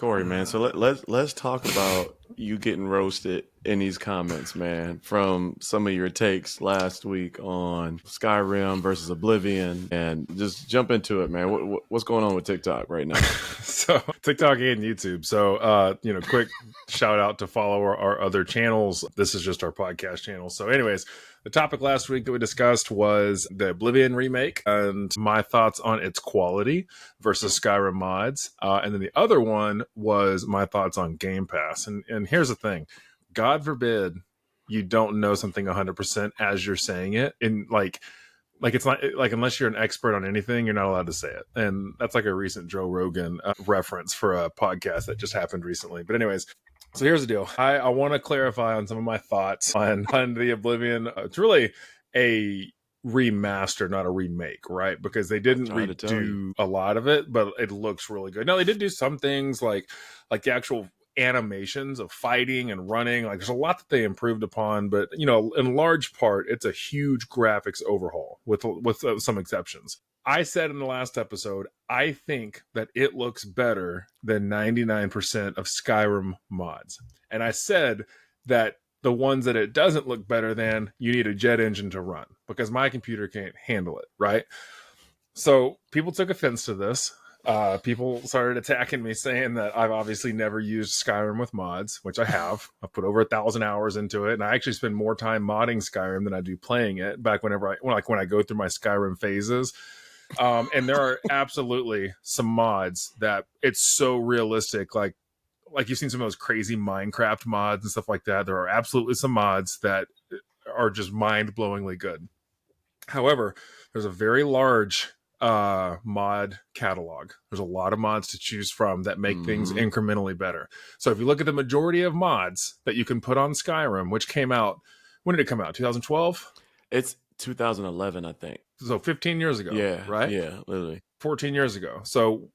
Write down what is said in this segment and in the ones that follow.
Corey, man. So let's talk about you getting roasted in these comments, man, from some of your takes last week on Skyrim versus Oblivion, and just jump into it, man. What's going on with TikTok right now? So TikTok and YouTube. So quick shout out to follow our other channels. This is just our podcast channel. So anyways, the topic last week that we discussed was the Oblivion remake and my thoughts on its quality versus Skyrim mods. And then the other one was my thoughts on Game Pass. And here's the thing. God forbid you don't know something 100% as you're saying it. And like it's not like, unless you're an expert on anything, you're not allowed to say it. And that's like a recent Joe Rogan reference for a podcast that just happened recently. But anyways, so here's the deal. I want to clarify on some of my thoughts on the Oblivion. It's really a remaster, not a remake, right? Because they didn't redo a lot of it, but it looks really good. Now, they did do some things like the actual animations of fighting and running. Like, there's a lot that they improved upon, but in large part, it's a huge graphics overhaul with some exceptions. I said in the last episode, I think that it looks better than 99% of Skyrim mods. And I said that the ones that it doesn't look better than, you need a jet engine to run because my computer can't handle it, right? So people took offense to this. People started attacking me saying that I've obviously never used Skyrim with mods, which I have. I've put over 1,000 hours into it, and I actually spend more time modding Skyrim than I do playing it. Back when I go through my Skyrim phases, and there are absolutely some mods that it's so realistic, like you've seen some of those crazy Minecraft mods and stuff like that. There are absolutely some mods that are just mind-blowingly good. However, there's a very large mod catalog. There's a lot of mods to choose from that make things incrementally better. So if you look at the majority of mods that you can put on Skyrim, which came out, when did it come out? 2012? It's 2011, I think. So 15 years ago. Yeah. Right? Yeah, literally. 14 years ago. So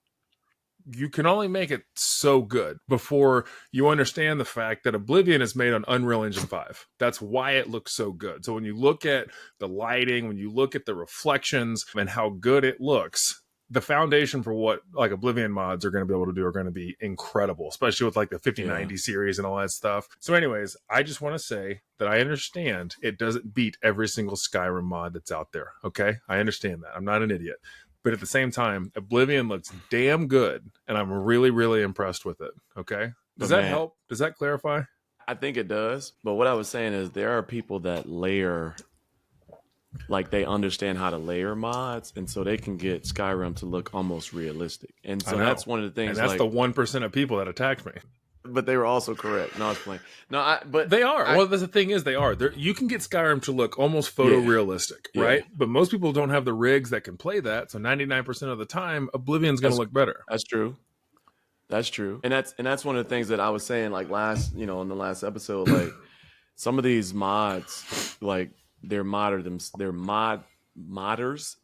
you can only make it so good before you understand the fact that Oblivion is made on Unreal Engine 5. That's why it looks so good. So when you look at the lighting, when you look at the reflections and how good it looks, the foundation for what like Oblivion mods are going to be able to do are going to be incredible, especially with like the 5090 series and all that stuff. So anyways, I just want to say that I understand it doesn't beat every single Skyrim mod that's out there. Okay. I understand that. I'm not an idiot. But at the same time, Oblivion looks damn good, and I'm really, really impressed with it. Okay? Does that help? Does that clarify? I think it does. But what I was saying is there are people that layer, like they understand how to layer mods, and so they can get Skyrim to look almost realistic. And so that's one of the things. And that's the 1% of people that attacked me. But they were also correct. No, I was playing. No, but they are. Well, the thing is, they are. You can get Skyrim to look almost photorealistic, right? But most people don't have the rigs that can play that. So 99% of the time, Oblivion's going to look better. That's true. That's true. And that's one of the things that I was saying, like in the last episode, like some of these mods, like they're modders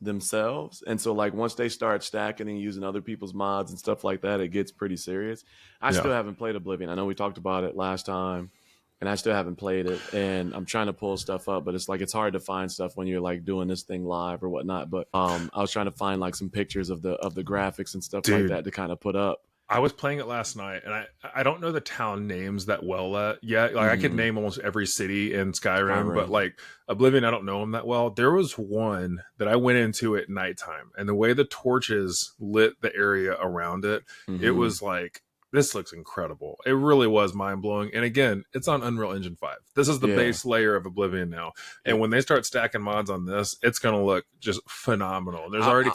themselves, and so like once they start stacking and using other people's mods and stuff like that, it gets pretty serious. I still haven't played Oblivion. I know we talked about it last time, and I still haven't played it, and I'm trying to pull stuff up, but it's hard to find stuff when you're like doing this thing live or whatnot. But I was trying to find like some pictures of the graphics and stuff like that to kind of put up. I was playing it last night, and I don't know the town names that well yet. Like I could name almost every city in Skyrim, but like Oblivion, I don't know them that well. There was one that I went into at nighttime, and the way the torches lit the area around it, it was like, this looks incredible. It really was mind-blowing. And again, it's on Unreal Engine 5. This is the base layer of Oblivion now. And when they start stacking mods on this, it's going to look just phenomenal. There's already...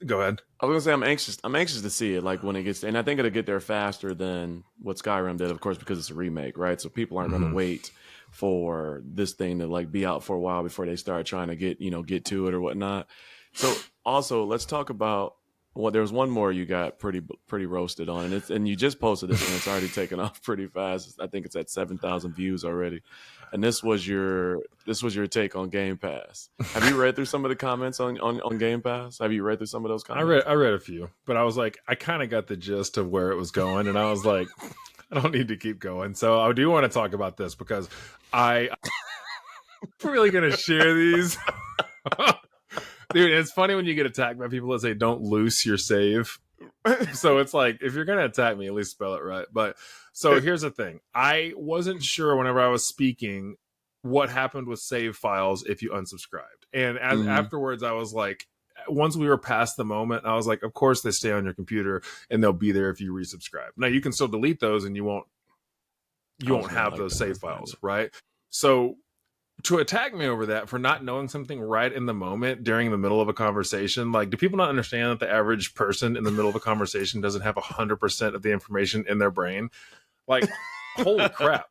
Go ahead. I was gonna say I'm anxious to see it, like when it gets, and I think it'll get there faster than what Skyrim did, of course, because it's a remake, right? So people aren't gonna wait for this thing to like be out for a while before they start trying to get to it or whatnot. So also let's talk about there was one more you got pretty roasted on, and you just posted it, and it's already taken off pretty fast. I think it's at 7,000 views already. And this was your take on Game Pass. Have you read through some of the comments on Game Pass? Have you read through some of those comments? I read a few, but I was like, I kind of got the gist of where it was going, and I was like, I don't need to keep going. So I do want to talk about this because I'm really gonna share these. Dude, it's funny when you get attacked by people that say don't loose your save. So it's like, if you're gonna attack me, at least spell it right. But so here's the thing: I wasn't sure whenever I was speaking what happened with save files if you unsubscribed, and as afterwards, I was like, once we were past the moment, I was like, of course they stay on your computer and they'll be there if you resubscribe. Now you can still delete those, and you won't have those save files, right? So to attack me over that for not knowing something right in the moment during the middle of a conversation, like, do people not understand that the average person in the middle of a conversation doesn't have 100% of the information in their brain? Like, holy crap.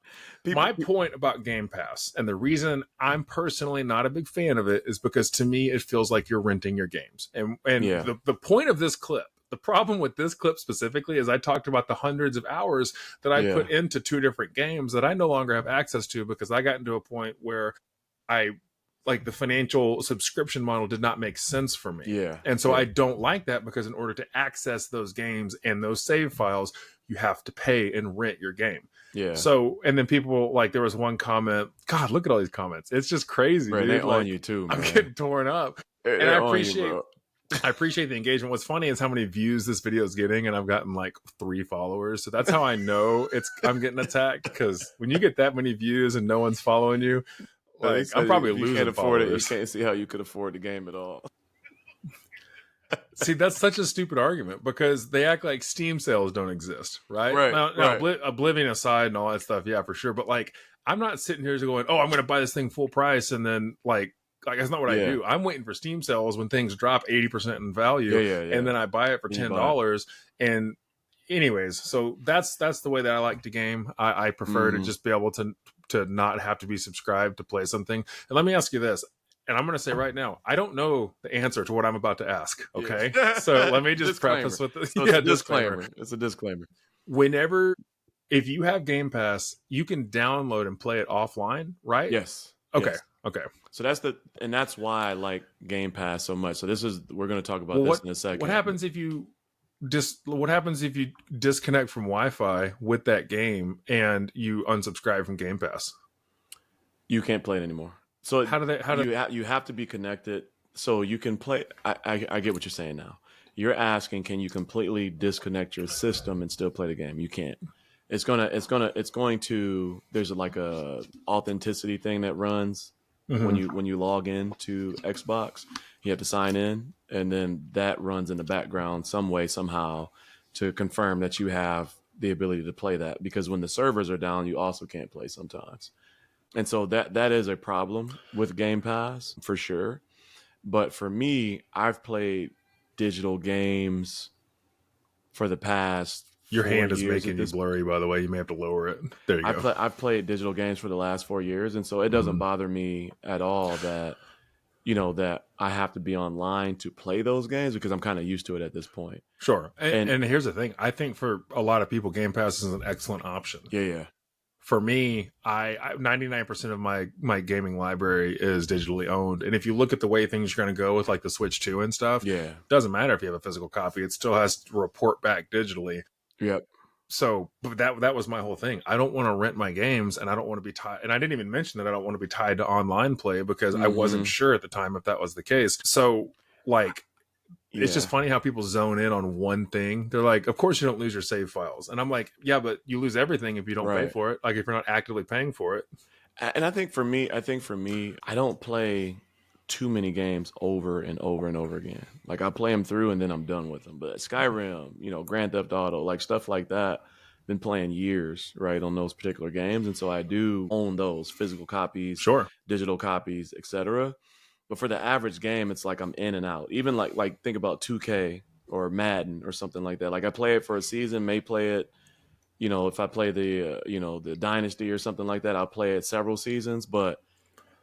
My point about Game Pass, and the reason I'm personally not a big fan of it, is because to me it feels like you're renting your games. And the point of this clip, the problem with this clip specifically, is I talked about the hundreds of hours that I put into 2 different games that I no longer have access to because I got into a point where the financial subscription model did not make sense for me. Yeah. And so I don't like that, because in order to access those games and those save files, you have to pay and rent your game. Yeah. So, and then people, like, there was one comment, God, look at all these comments. It's just crazy. Right, dude. they're on you too, man. I'm getting torn up. And I appreciate the engagement. What's funny is how many views this video is getting, and I've gotten like 3 followers. So that's how I know I'm getting attacked, because when you get that many views and no one's following you, like, I'm probably losing can't afford followers. it. You can't see how you could afford the game at all. See, that's such a stupid argument, because they act like Steam sales don't exist, right? Now, Oblivion aside and all that stuff, yeah, for sure. But like, I'm not sitting here going, "Oh, I'm going to buy this thing full price," and then like that's not what I do. I'm waiting for Steam sales when things drop 80% in value, and then I buy it for $10. And anyways, so that's the way that I like to game. I prefer to just be able to not have to be subscribed to play something. And let me ask you this. And I'm going to say right now, I don't know the answer to what I'm about to ask. Okay. Yes. So let me just preface with this. So disclaimer. It's a disclaimer. If you have Game Pass, you can download and play it offline, right? Yes. Okay. Yes. Okay. So that's why I like Game Pass so much. So we're going to talk about this in a second. What happens if you disconnect from Wi-Fi with that game and you unsubscribe from Game Pass? You can't play it anymore. So you have to be connected so you can play. I get what you're saying now. You're asking, can you completely disconnect your system and still play the game? You can't. It's going to. There's like a authenticity thing that runs when you log in to Xbox. You have to sign in, and then that runs in the background some way, somehow, to confirm that you have the ability to play that. Because when the servers are down, you also can't play sometimes. And so that is a problem with Game Pass for sure. But for me, I've played digital games for the past. Your hand is making you blurry, by the way. You may have to lower it. There you go. I've played digital games for the last 4 years, and so it doesn't bother me at all that that I have to be online to play those games, because I'm kind of used to it at this point. Sure. And here's the thing: I think for a lot of people, Game Pass is an excellent option. Yeah. For me, I 99% of my gaming library is digitally owned. And if you look at the way things are going to go with like the Switch 2 and stuff, it doesn't matter if you have a physical copy. It still has to report back digitally. Yep. So that was my whole thing. I don't want to rent my games, and I don't want to be tied. And I didn't even mention that I don't want to be tied to online play, because I wasn't sure at the time if that was the case. So like, it's just funny how people zone in on one thing. They're like, of course you don't lose your save files. And I'm like, yeah, but you lose everything if you don't pay for it. Like, if you're not actively paying for it. And I think for me, I don't play too many games over and over and over again. Like, I play them through and then I'm done with them. But Skyrim, Grand Theft Auto, like stuff like that, been playing years, right, on those particular games. And so I do own those physical copies, digital copies, etc. But for the average game, it's like I'm in and out. Even like think about 2K or Madden or something like that. Like, I play it for a season, may play it, if I play the Dynasty or something like that, I'll play it several seasons. But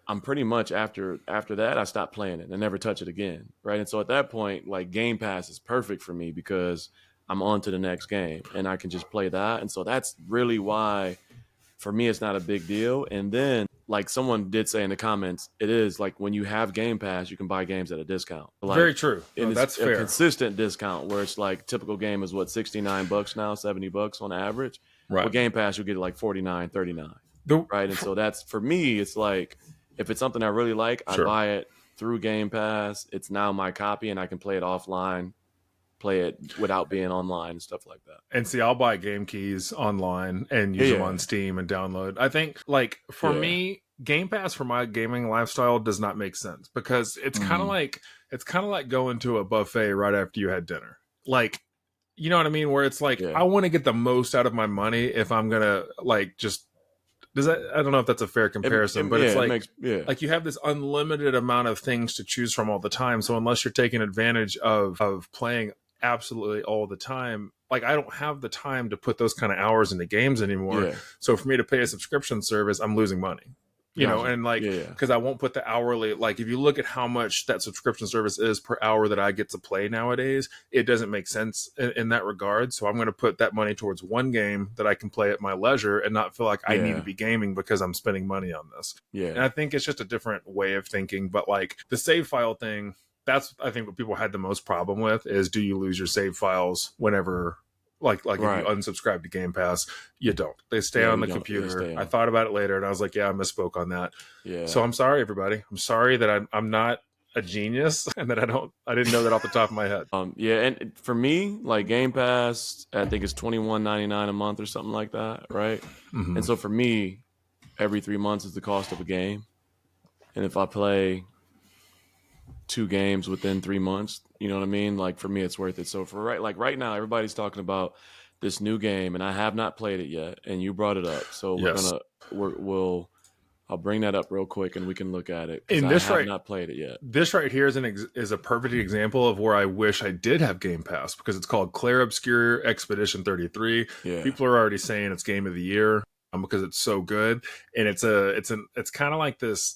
I'm pretty much after that, I stop playing it and never touch it again, right? And so at that point, like, Game Pass is perfect for me, because I'm on to the next game and I can just play that. And so that's really why, for me, it's not a big deal. And then, like someone did say in the comments, it is like when you have Game Pass, you can buy games at a discount. Like, very true. No, that's fair. A consistent discount where it's like typical game is what, $69 now, $70 on average. Right. With Game Pass, you'll get it like $49, $39. Right. And so that's, for me, it's like, if it's something I really like, I buy it through Game Pass. It's now my copy and I can play it offline play it without being online and stuff like that. And see, I'll buy game keys online and use them on Steam and download. I think, like, for me, Game Pass for my gaming lifestyle does not make sense because it's kind of like going to a buffet right after you had dinner. Like, you know what I mean? Where it's like, I want to get the most out of my money if I'm gonna like just. Does that? I don't know if that's a fair comparison, but it's like, like you have this unlimited amount of things to choose from all the time. So unless you're taking advantage of playing absolutely all the time, like I don't have the time to put those kind of hours into games anymore. Yeah. So for me to pay a subscription service, I'm losing money. You know, and like, because I won't put the hourly, like if you look at how much that subscription service is per hour that I get to play nowadays, it doesn't make sense in that regard. So I'm going to put that money towards one game that I can play at my leisure and not feel like I need to be gaming because I'm spending money on this. Yeah. And I think it's just a different way of thinking. But like the save file thing, that's, I think what people had the most problem with is, do you lose your save files whenever... Like if you unsubscribe to Game Pass, you don't. They stay on the computer. I thought about it later, and I was like, "Yeah, I misspoke on that." Yeah. So I'm sorry, everybody. I'm sorry that I'm not a genius, and that I didn't know that off the top of my head. Yeah, and for me, like Game Pass, I think it's $21.99 a month or something like that, right? Mm-hmm. And so for me, every 3 months is the cost of a game, and if I play 2 games within 3 months, you know what I mean? Like for me, it's worth it. So for right now, everybody's talking about this new game, and I have not played it yet. And you brought it up, so I'll bring that up real quick, and we can look at it. And I have not played it yet. This right here is a perfect example of where I wish I did have Game Pass, because it's called Clair Obscur Expedition 33. Yeah. People are already saying it's Game of the Year because it's so good, and it's kind of like this.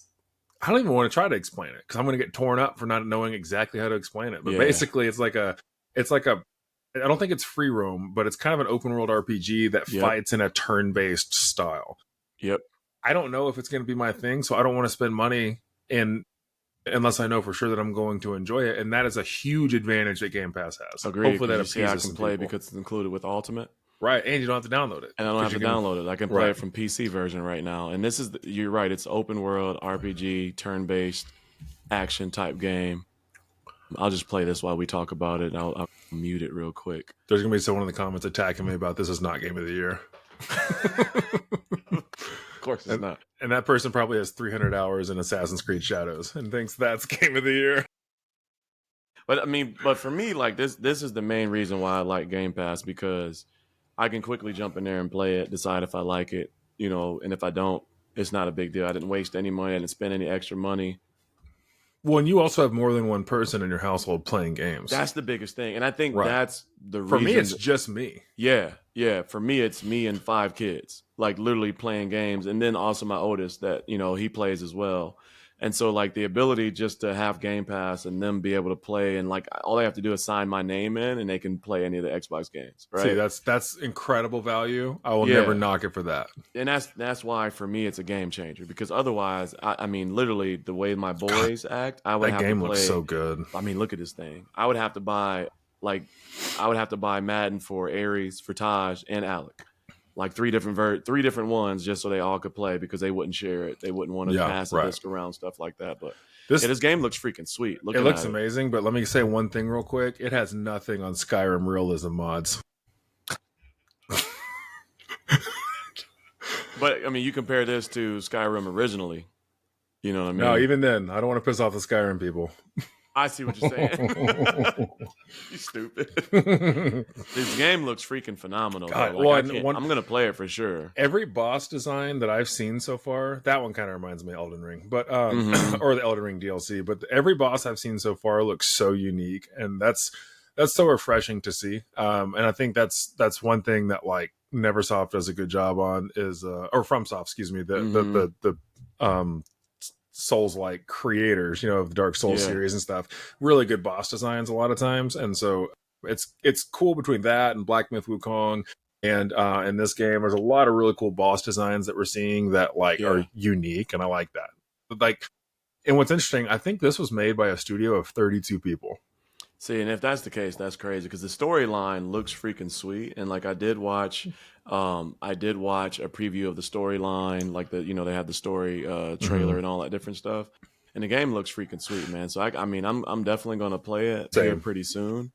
I don't even want to try to explain it because I'm going to get torn up for not knowing exactly how to explain it. But basically, it's like a. I don't think it's free roam, but it's kind of an open world RPG that fights in a turn-based style. Yep. I don't know if it's going to be my thing, so I don't want to spend money unless I know for sure that I'm going to enjoy it, and that is a huge advantage that Game Pass has. Agreed. Hopefully that appeases some play because it's included with Ultimate. Right, and you don't have to download it. And I don't have to download it. I can play it from PC version right now. And this is, you're right, it's open world, RPG, turn-based, action type game. I'll just play this while we talk about it. I'll mute it real quick. There's going to be someone in the comments attacking me about this is not Game of the Year. Of course it's not. And that person probably has 300 hours in Assassin's Creed Shadows and thinks that's Game of the Year. But for me, like this is the main reason why I like Game Pass, because I can quickly jump in there and play it, decide if I like it, you know, and if I don't, it's not a big deal. I didn't waste any money. I didn't spend any extra money. Well, and you also have more than one person in your household playing games. That's the biggest thing. And I think that's the reason. For me, it's just me. Yeah. For me, it's me and 5 kids, like literally playing games. And then also my oldest that, you know, he plays as well. And so, like, the ability just to have Game Pass and them be able to play, and like all they have to do is sign my name in, and they can play any of the Xbox games. Right? See, that's incredible value. I will never knock it for that. And that's why for me it's a game changer, because otherwise, I mean, literally the way my boys act, I would have to play. That game looks so good. I mean, look at this thing. I would have to buy Madden for Aries, for Taj, and Alec. Like three different ones, just so they all could play, because they wouldn't share it. They wouldn't want to pass the disc around, stuff like that. But this game looks freaking sweet. It looks amazing. But let me say one thing real quick. It has nothing on Skyrim realism mods. But I mean, you compare this to Skyrim originally. You know what I mean? No, even then, I don't want to piss off the Skyrim people. I see what you're saying. You stupid. This game looks freaking phenomenal. God, like, I'm going to play it for sure. Every boss design that I've seen so far, that one kind of reminds me of Elden Ring, but or the Elden Ring DLC. But every boss I've seen so far looks so unique, and that's so refreshing to see. And I think that's one thing that like Neversoft does a good job on is, or FromSoft, excuse me, the Souls-like creators, you know, of the Dark Souls series and stuff. Really good boss designs a lot of times, and so it's cool between that and Black Myth Wukong and in this game. There's a lot of really cool boss designs that we're seeing that like are unique, and I like that. But like, and what's interesting, I think this was made by a studio of 32 people. See, and if that's the case, that's crazy, because the storyline looks freaking sweet. And like I did watch a preview of the storyline, like they had the story trailer and all that different stuff. And the game looks freaking sweet, man. So I mean, I'm definitely going to play it here pretty soon.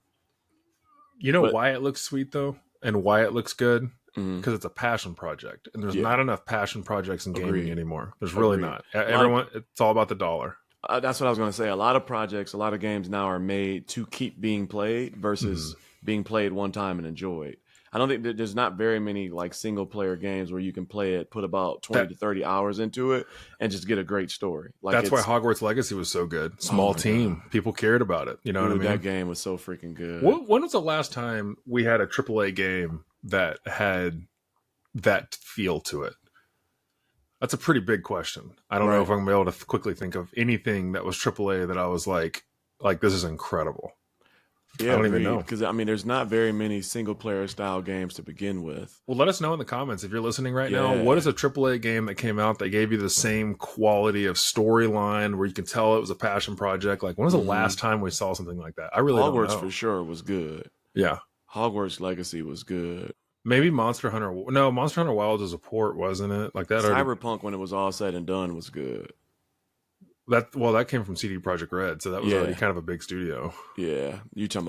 You know But why it looks sweet though, and why it looks good? mhm, Because it's a passion project, and there's yeah, not enough passion projects in gaming agreed, anymore. There's really agreed. not. A lot of Everyone, it's all about the dollar. that's what I was going to say. A lot of projects, a lot of games now are made to keep being played Hmm. versus being played one time and enjoyed. I don't think that there's not very many like single player games where you can play it, put about 20 That to 30 hours into it and just get a great story. Like that's why it's, Hogwarts Legacy was so good. oh Small my God. team, people cared about it. You know what I Dude, that mean? game was so freaking good. When was the last time we had a AAA game that had that feel to it? That's a pretty big question. I don't know if Right. I'm gonna be able to quickly think of anything that was AAA that I was like this is incredible. I Yeah, don't even agreed. know. Because I mean, there's not very many single player style games to begin with. Well, let us know in the comments if you're listening right now. What Yeah. is a AAA game that came out that gave you the same quality of storyline where you can tell it was a passion project? Like, when was the Hmm. last time we saw something like that? I really don't Hogwarts for know. sure was good. Yeah. Hogwarts Legacy was good. Maybe Monster Hunter. No, Monster Hunter Wilds was a port, wasn't it? Like that already. Cyberpunk, when it was all said and done, was good. That came from CD Projekt Red, so that was already Yeah. kind of a big studio. Yeah. You talking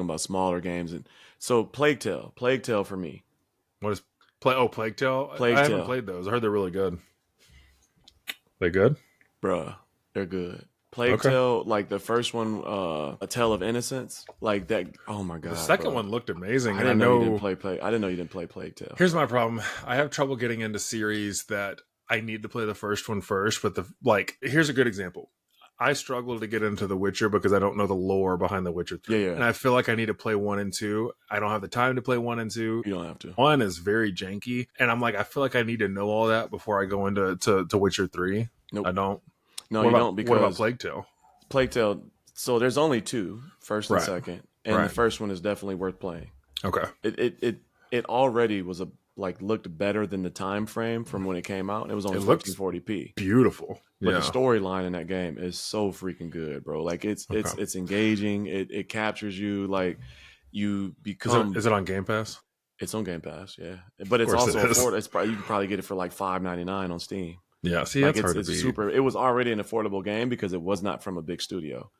about smaller games. And so Plague Tale for me. What is Plague Tale? I Plague haven't Tale. played those. I heard they're really good. They good? Bruh, they're good. Plague Okay. Tale, like the first one, A Tale of Innocence, like that. Oh my The god, second bro! one looked amazing, I and I didn't know you didn't know. play Plague. I didn't know you didn't play Plague Tale. Here's my problem. I have trouble getting into series that I need to play the first one first, but here's a good example. I struggle to get into The Witcher because I don't know the lore behind The Witcher 3. Yeah, And I feel like I need to play 1 and 2. I don't have the time to play 1 and 2. you don't have to. 1 is very janky, and I'm like, I feel like I need to know all that before I go into to Witcher 3. Nope. I don't. No, What you about don't because Plague Tale? Plague Tale. So there's only two, first and Right. second, and the Right. first one is definitely worth playing. Okay. It already was looked better than the time frame from when it came out. It was on It looks 1440p. beautiful. But Yeah. the storyline in that game is so freaking good, bro. Like Okay. it's engaging. It captures you. Like you become. Is it on Game Pass? It's on Game Pass, yeah. But Of it's course it also is. affordable. It's probably you can probably get it for like $5.99 on Steam. Yeah. See, Like that's hard to it's beat. super. It was already an affordable game because it was not from a big studio,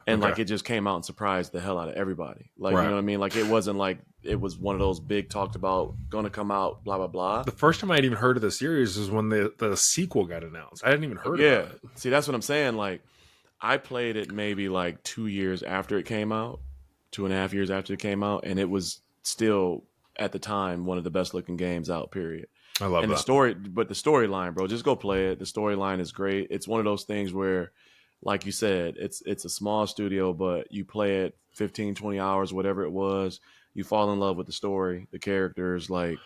and Okay. like it just came out and surprised the hell out of everybody. Like you Right. know what I mean? Like it wasn't like it was one of those big talked about going to come out blah blah blah. The first time I'd even heard of the series was when the sequel got announced. I hadn't even heard Yeah, about it. see that's what I'm saying. Like I played it maybe like 2 years after it came out, 2.5 years after it came out, and it was still at the time one of the best looking games out. Period. I love And that. the storyline, bro, just go play it. The storyline is great. It's one of those things where, like you said, it's a small studio, but you play it 15, 20 hours, whatever it was. You fall in love with the story, the characters. Like,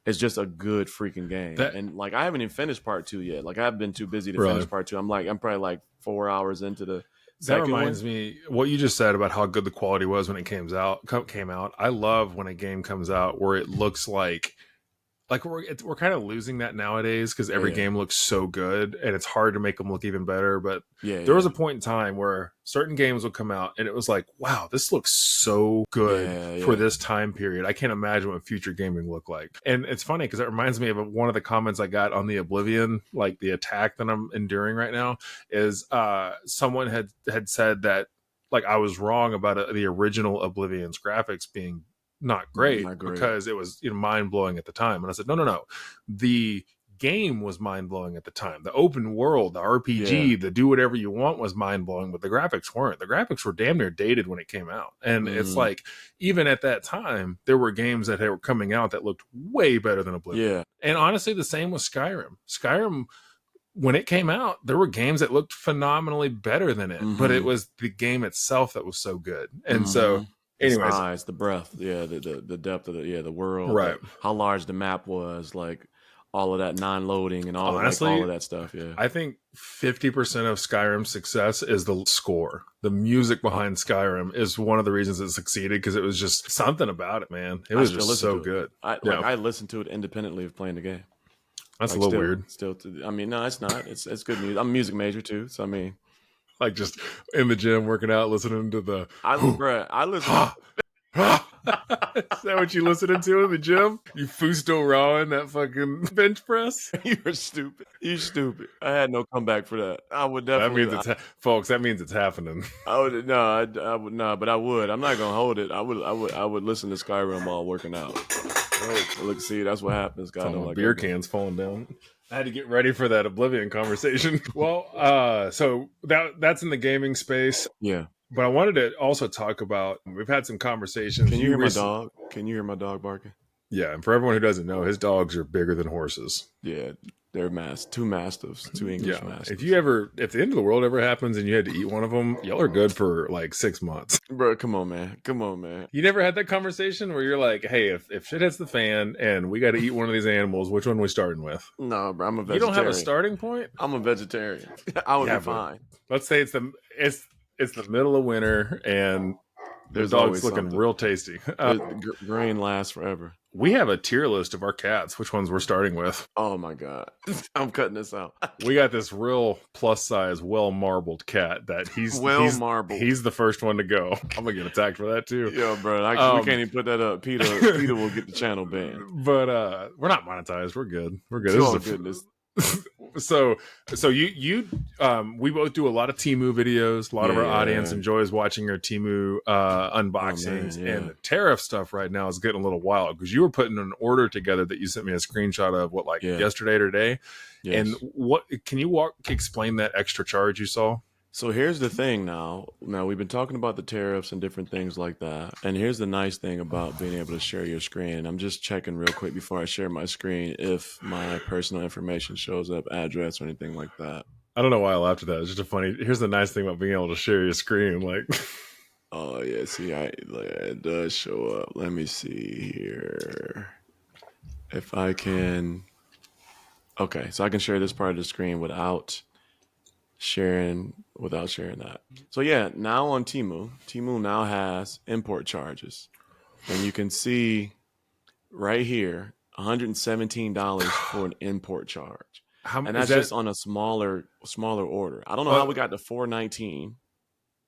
it's just a good freaking game. That And like, I haven't even finished part two yet. Like, I've been too busy to really finish part two. I'm probably like 4 hours into the that second reminds one. me what you just said about how good the quality was when it came out. I love when a game comes out where it looks like we're kind of losing that nowadays because every Yeah. game looks so good and it's hard to make them look even better. But Yeah, there was yeah. a point in time where certain games would come out and it was like, wow, this looks so good Yeah, for yeah. this time period. I can't imagine what future gaming look like. And it's funny because it reminds me of one of the comments I got on the Oblivion, like the attack that I'm enduring right now, is someone had said that like I was wrong about the original Oblivion's graphics being not great Not great. because it was mind blowing at the time. And I said, no. The game was mind blowing at the time. The open world, the RPG, Yeah. the do whatever you want was mind blowing, but the graphics weren't. The graphics were damn near dated when it came out. And it's Mhm. like, even at that time, there were games that were coming out that looked way better than Oblivion. Yeah. And honestly, the same with Skyrim. Skyrim, when it came out, there were games that looked phenomenally better than it, but it Mhm. was the game itself that was so good. And so, Mhm. The anyways, size, the breadth, yeah, the depth of the world, right. how large the map was, like all of that non-loading and all Honestly, of that stuff. Yeah, I think 50% of Skyrim's success is the score. The music behind Skyrim is one of the reasons it succeeded because it was just something about it, man. It was still just listen so to it. good. I listened to it independently of playing the game. That's Like a little weird. I mean, no, it's not. It's good music. I'm a music major too, so I mean, Like just in the gym working out, listening to the I listen. Is that what you listening to in the gym? You Fusto Raw in that fucking bench press? You're stupid. You stupid. I had no comeback for that. I would That definitely. means folks. That means it's happening. I would no. I would not. But I would. I'm not gonna hold it. I would. I would listen to Skyrim while working out. Look, see, that's what happens. God, Like beer cans falling down. I had to get ready for that Oblivion conversation. Well, so that's in the gaming space. Yeah. But I wanted to also talk about, we've had some conversations. Can you hear my dog? Can you hear my dog barking? Yeah, and for everyone who doesn't know, his dogs are bigger than horses. Yeah, they're two mastiffs, two English mastiffs. If the end of the world ever happens and you had to eat one of them, y'all are good for like 6 months. Bro, come on, man. You never had that conversation where you're like, hey, if shit hits the fan and we got to eat one of these animals, which one are we starting with? No, bro, I'm a vegetarian. You don't have a starting point? I'm a vegetarian. I would be fine. Let's say it's the middle of winter and the dog's looking real tasty. Grain lasts forever. We have a tier list of our cats, which ones we're starting with. Oh my God. I'm cutting this out. We got this real plus size, well marbled cat that he's marbled. He's the first one to go. I'm gonna get attacked for that too. Yo, bro, we can't even put that up. Peter will get the channel banned. But we're not monetized. We're good. Oh goodness. So you we both do a lot of Temu videos. A lot of our audience enjoys watching our Temu unboxings, and the tariff stuff right now is getting a little wild because you were putting an order together that you sent me a screenshot of yesterday or today. Yes. And what can you explain that extra charge you saw? So here's the thing now we've been talking about the tariffs and different things like that. And here's the nice thing about being able to share your screen. I'm just checking real quick before I share my screen if my personal information shows up, address or anything like that. I don't know why I laughed at that. It's just here's the nice thing about being able to share your screen. Like, oh yeah, see, it does show up. Let me see here. If I can, okay, so I can share this part of the screen without sharing that. So yeah, now on Temu now has import charges, and you can see right here $117 for an import charge, and that's just on a smaller order. I don't know how we got to $419.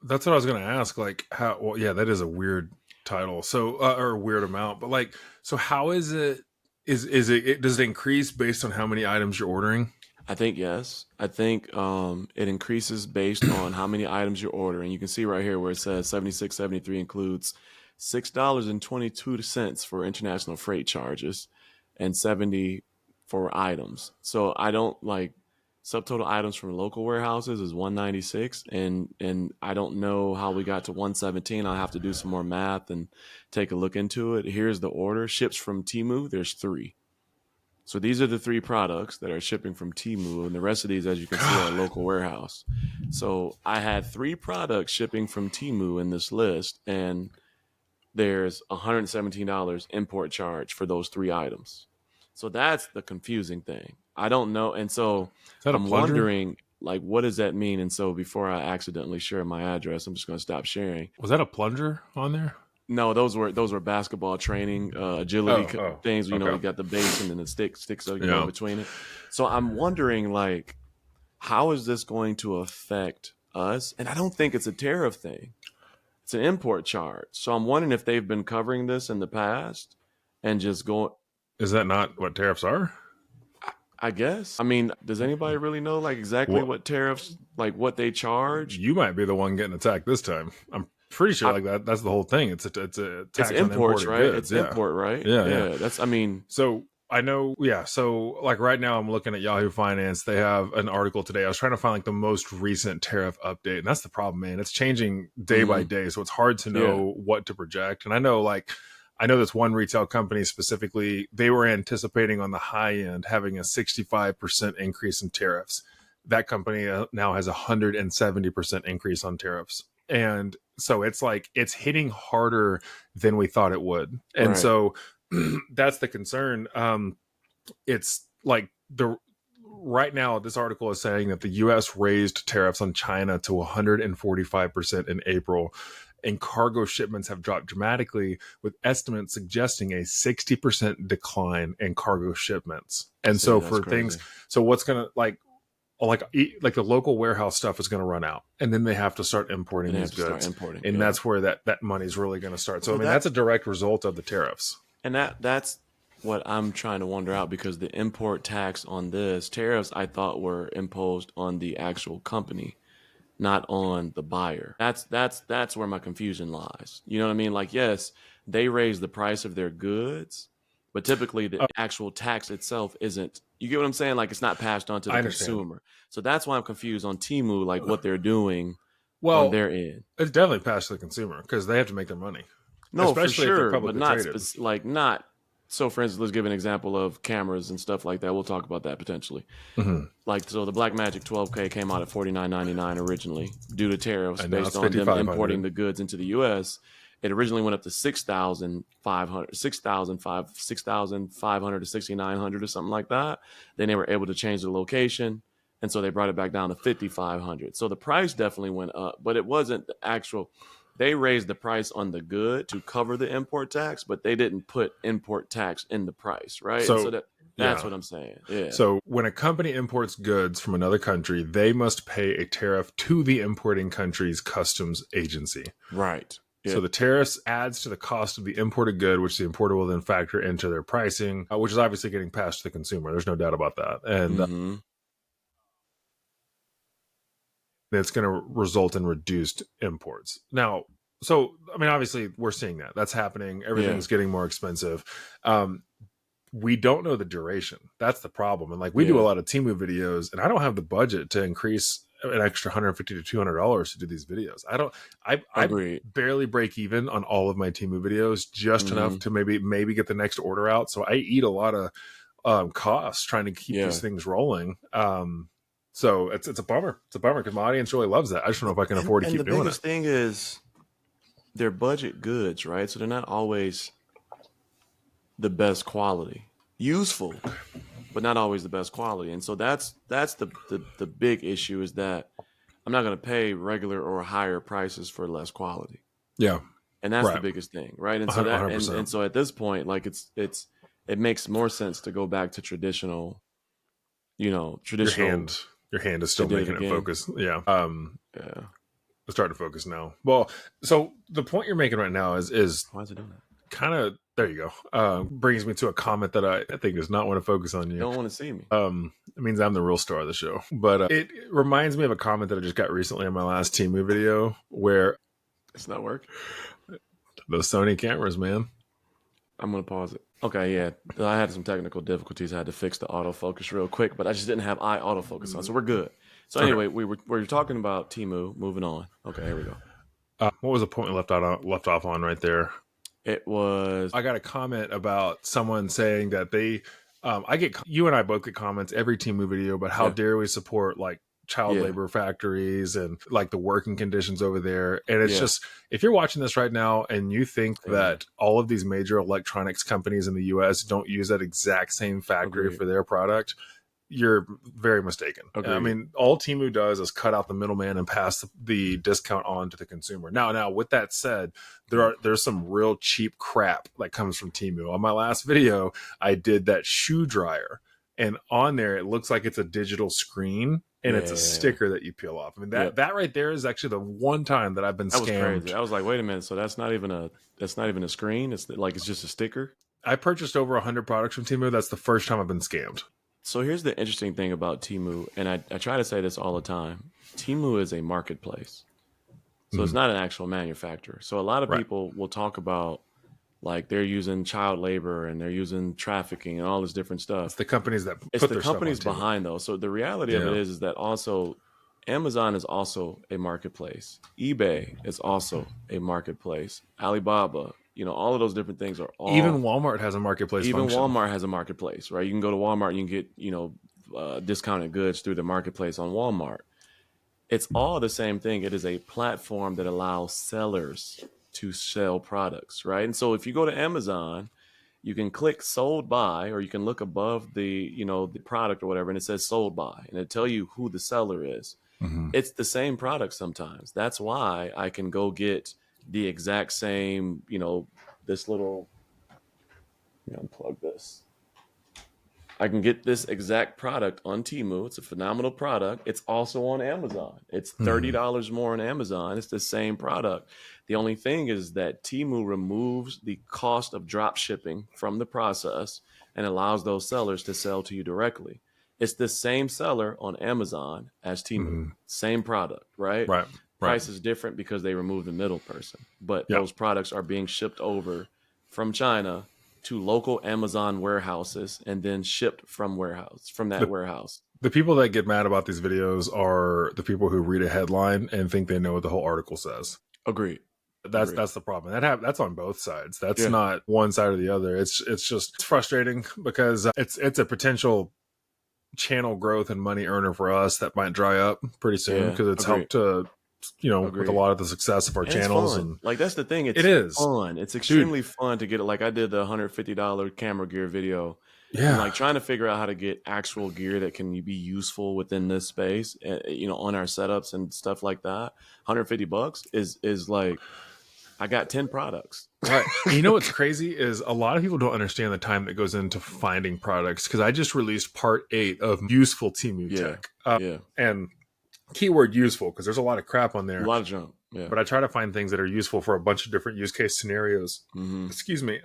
That's what I was going to ask. Like, how? Well, yeah, that is a weird title. So or a weird amount, but like, so how is it? Does it increase based on how many items you're ordering? I think yes. I think it increases based on how many items you're ordering. You can see right here where it says $76.73 includes $6.22 for international freight charges and $70 for items. So I don't subtotal items from local warehouses is $196, and I don't know how we got to $117. I'll have to do some more math and take a look into it. Here's the order. Ships from Temu. There's 3. So these are the 3 products that are shipping from Temu, and the rest of these, as you can see, are local warehouse. So I had 3 products shipping from Temu in this list, and there's $117 import charge for those 3 items. So that's the confusing thing. I don't know, and so I'm wondering, what does that mean? And so before I accidentally share my address, I'm just going to stop sharing. Was that a plunger on there? No, those were basketball training, agility things. You know, you got the base and then the sticks in between it. So I'm wondering, how is this going to affect us? And I don't think it's a tariff thing. It's an import charge. So I'm wondering if they've been covering this in the past and just going. Is that not what tariffs are? I guess. I mean, does anybody really know exactly what tariffs, what they charge? You might be the one getting attacked this time. I'm pretty sure that's the whole thing. It's a tax it's imports, right? Goods. It's import, right? Yeah. That's, so I know. Yeah. So right now I'm looking at Yahoo Finance. They have an article today. I was trying to find the most recent tariff update, and that's the problem, man. It's changing day by day. So it's hard to know what to project. And I know this one retail company specifically, they were anticipating on the high end having a 65% increase in tariffs. That company now has 170% increase on tariffs. And so it's hitting harder than we thought it would. And so that's the concern. It's right now, this article is saying that the U.S. raised tariffs on China to 145% in April. And cargo shipments have dropped dramatically, with estimates suggesting a 60% decline in cargo shipments. And so for crazy. Things, so what's going to like the local warehouse stuff is going to run out, and then they have to start importing these goods, and that's where that money's really going to start. So I mean, that's a direct result of the tariffs, and that's what I'm trying to wonder out, because the import tax on this tariffs I thought were imposed on the actual company, not on the buyer. That's where my confusion lies. You know what I mean? Like, yes, they raise the price of their goods, but typically the actual tax itself isn't. You get what I'm saying? Like, it's not passed on to the consumer. So that's why I'm confused on Temu, like what they're doing on their end. It's definitely passed to the consumer because they have to make their money. No, especially for sure, if they're publicly traded. Not. So, for instance, let's give an example of cameras and stuff like that. We'll talk about that potentially. Mm-hmm. Like, so the Blackmagic 12K came out at $49.99 originally due to tariffs based on them importing the goods into the U.S. It originally went up to $6,500 to $6,900 or something like that. Then they were able to change the location, and so they brought it back down to $5,500. So the price definitely went up, but it wasn't the actual. They raised the price on the good to cover the import tax, but they didn't put import tax in the price, right? So that's what I'm saying. Yeah. So when a company imports goods from another country, they must pay a tariff to the importing country's customs agency. Right. Yeah. So the tariffs adds to the cost of the imported good, which the importer will then factor into their pricing, which is obviously getting passed to the consumer. There's no doubt about that. And it's going to result in reduced imports. Now, so, I mean, obviously we're seeing that. That's happening. Everything's getting more expensive. We don't know the duration. That's the problem. And like we do a lot of Temu videos, and I don't have the budget to increase an extra $150 to $200 to do these videos. I barely break even on all of my Temu videos, just enough to maybe get the next order out. So I eat a lot of costs trying to keep these things rolling. So it's a bummer. It's a bummer because my audience really loves that. I just don't know if I can afford to keep doing it. The biggest thing is they're budget goods, right? So they're not always the best quality. Useful, but not always the best quality. And so that's the big issue, is that I'm not going to pay regular or higher prices for less quality. Yeah. And that's the biggest thing, right? And so and so at this point, like it makes more sense to go back to traditional. Your hand is still making it focus. Yeah. It's starting to focus now. Well, so the point you're making right now is why is it doing that? Kind of, there you go. Brings me to a comment that I think does not want to focus on you. Don't want to see me. It means I'm the real star of the show. But it reminds me of a comment that I just got recently on my last Temu video where it's not working. Those Sony cameras, man. I'm gonna pause it. Okay, yeah. I had some technical difficulties. I had to fix the autofocus real quick, but I just didn't have eye autofocus on, so we're good. So anyway, we were talking about Temu. Moving on. Okay, here we go. What was the point we left off on right there? It was. I got a comment about someone saying that they. You and I both get comments every Temu video about how dare we support like child labor factories and like the working conditions over there. And it's just, if you're watching this right now and you think that all of these major electronics companies in the US don't use that exact same factory for their product, you're very mistaken. I mean, all Temu does is cut out the middleman and pass the discount on to the consumer. Now, with that said, there's some real cheap crap that comes from Temu. On my last video, I did that shoe dryer, and on there it looks like it's a digital screen, and it's a sticker that you peel off. I mean, that right there is actually the one time that I've been scammed. That was crazy. I was like, wait a minute, so that's not even a screen. It's just a sticker. I purchased over 100 products from Temu. That's the first time I've been scammed. So here's the interesting thing about Temu, and I try to say this all the time. Temu is a marketplace. So it's not an actual manufacturer. So a lot of people will talk about like they're using child labor and they're using trafficking and all this different stuff. It's the companies that it's the companies behind those. So the reality of it is that also Amazon is also a marketplace. eBay is also a marketplace. Alibaba, all of those different things are all. Even Walmart has a marketplace. Even Walmart has a marketplace, right? You can go to Walmart and you can get, discounted goods through the marketplace on Walmart. It's all the same thing. It is a platform that allows sellers to sell products, right? And so if you go to Amazon, you can click sold by, or you can look above the product or whatever, and it says sold by, and it tell you who the seller is. It's the same product sometimes. That's why I can go get the exact same, this little, unplug this. I can get this exact product on Temu. It's a phenomenal product. It's also on Amazon. It's $30 more on Amazon. It's the same product. The only thing is that Temu removes the cost of drop shipping from the process and allows those sellers to sell to you directly. It's the same seller on Amazon as Temu. Same product, right? Right. Price is different because they remove the middle person. But Yep. those products are being shipped over from China to local Amazon warehouses and then shipped from that warehouse. The people that get mad about these videos are the people who read a headline and think they know what the whole article says. Agreed. That's the problem. That's on both sides. That's not one side or the other. It's frustrating because it's a potential channel growth and money earner for us that might dry up pretty soon because it's helped to with a lot of the success of our channels. And like that's the thing. It is fun. It's extremely fun to get it. Like I did the $150 camera gear video. Yeah. And like trying to figure out how to get actual gear that can be useful within this space, on our setups and stuff like that. $150 is like, I got 10 products. Right. You know what's crazy is a lot of people don't understand the time that goes into finding products, because I just released part 8 of useful Temu tech. And keyword useful, because there's a lot of crap on there. A lot of junk. Yeah. But I try to find things that are useful for a bunch of different use case scenarios. Excuse me.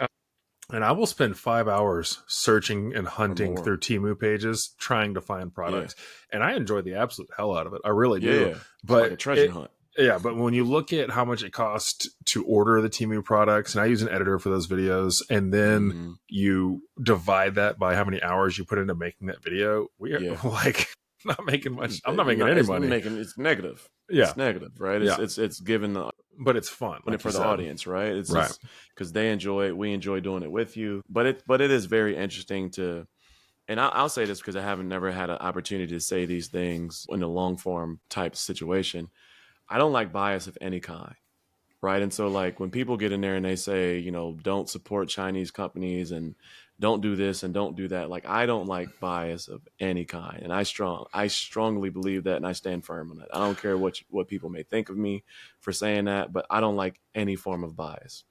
And I will spend 5 hours searching and hunting through Temu pages trying to find products. And I enjoy the absolute hell out of it. I really do. But like a treasure hunt. Yeah, but when you look at how much it costs to order the Temu products, and I use an editor for those videos, and then you divide that by how many hours you put into making that video, we are like not making much. I'm not making any money. It's negative. Yeah, it's negative, right? It's given the, but it's fun like for the audience, right? It's right because they enjoy it. We enjoy doing it with you, but it is very interesting to. And I'll say this because I haven't never had an opportunity to say these things in a long form type situation. I don't like bias of any kind, right? And so like when people get in there and they say, don't support Chinese companies and don't do this and don't do that, like I don't like bias of any kind. And I strongly believe that, and I stand firm on that. I don't care what people may think of me for saying that, but I don't like any form of bias.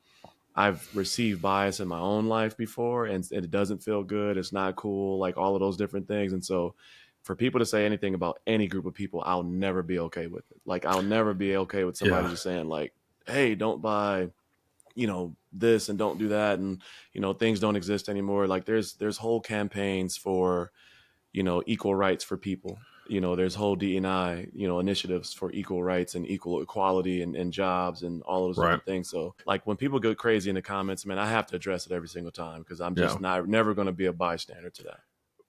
I've received bias in my own life before, and it doesn't feel good. It's not cool, like all of those different things. And so for people to say anything about any group of people, I'll never be okay with it. Like I'll never be okay with somebody just saying like, hey, don't buy, this and don't do that. And, things don't exist anymore. Like there's whole campaigns for, equal rights for people. There's whole D&I, initiatives for equal rights and equal equality and jobs and all those different things. So like when people go crazy in the comments, man, I have to address it every single time because I'm just never going to be a bystander to that.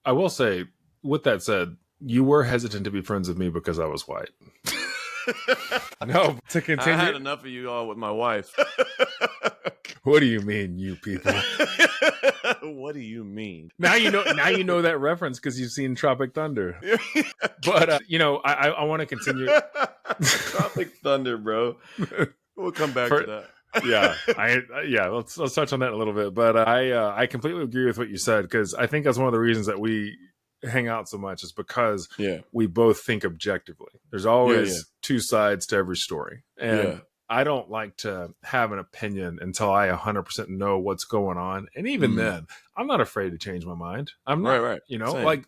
I will say, with that said, you were hesitant to be friends with me because I was white. No, to continue. I had enough of you all with my wife. What do you mean, you people? What do you mean? Now you know that reference because you've seen Tropic Thunder. But I want to continue. Tropic Thunder, bro. We'll come back to that. Let's touch on that in a little bit. But I completely agree with what you said, because I think that's one of the reasons that we hang out so much is because we both think objectively. There's always two sides to every story, and I don't like to have an opinion until I 100% know what's going on. And even then, I'm not afraid to change my mind. I'm not, right.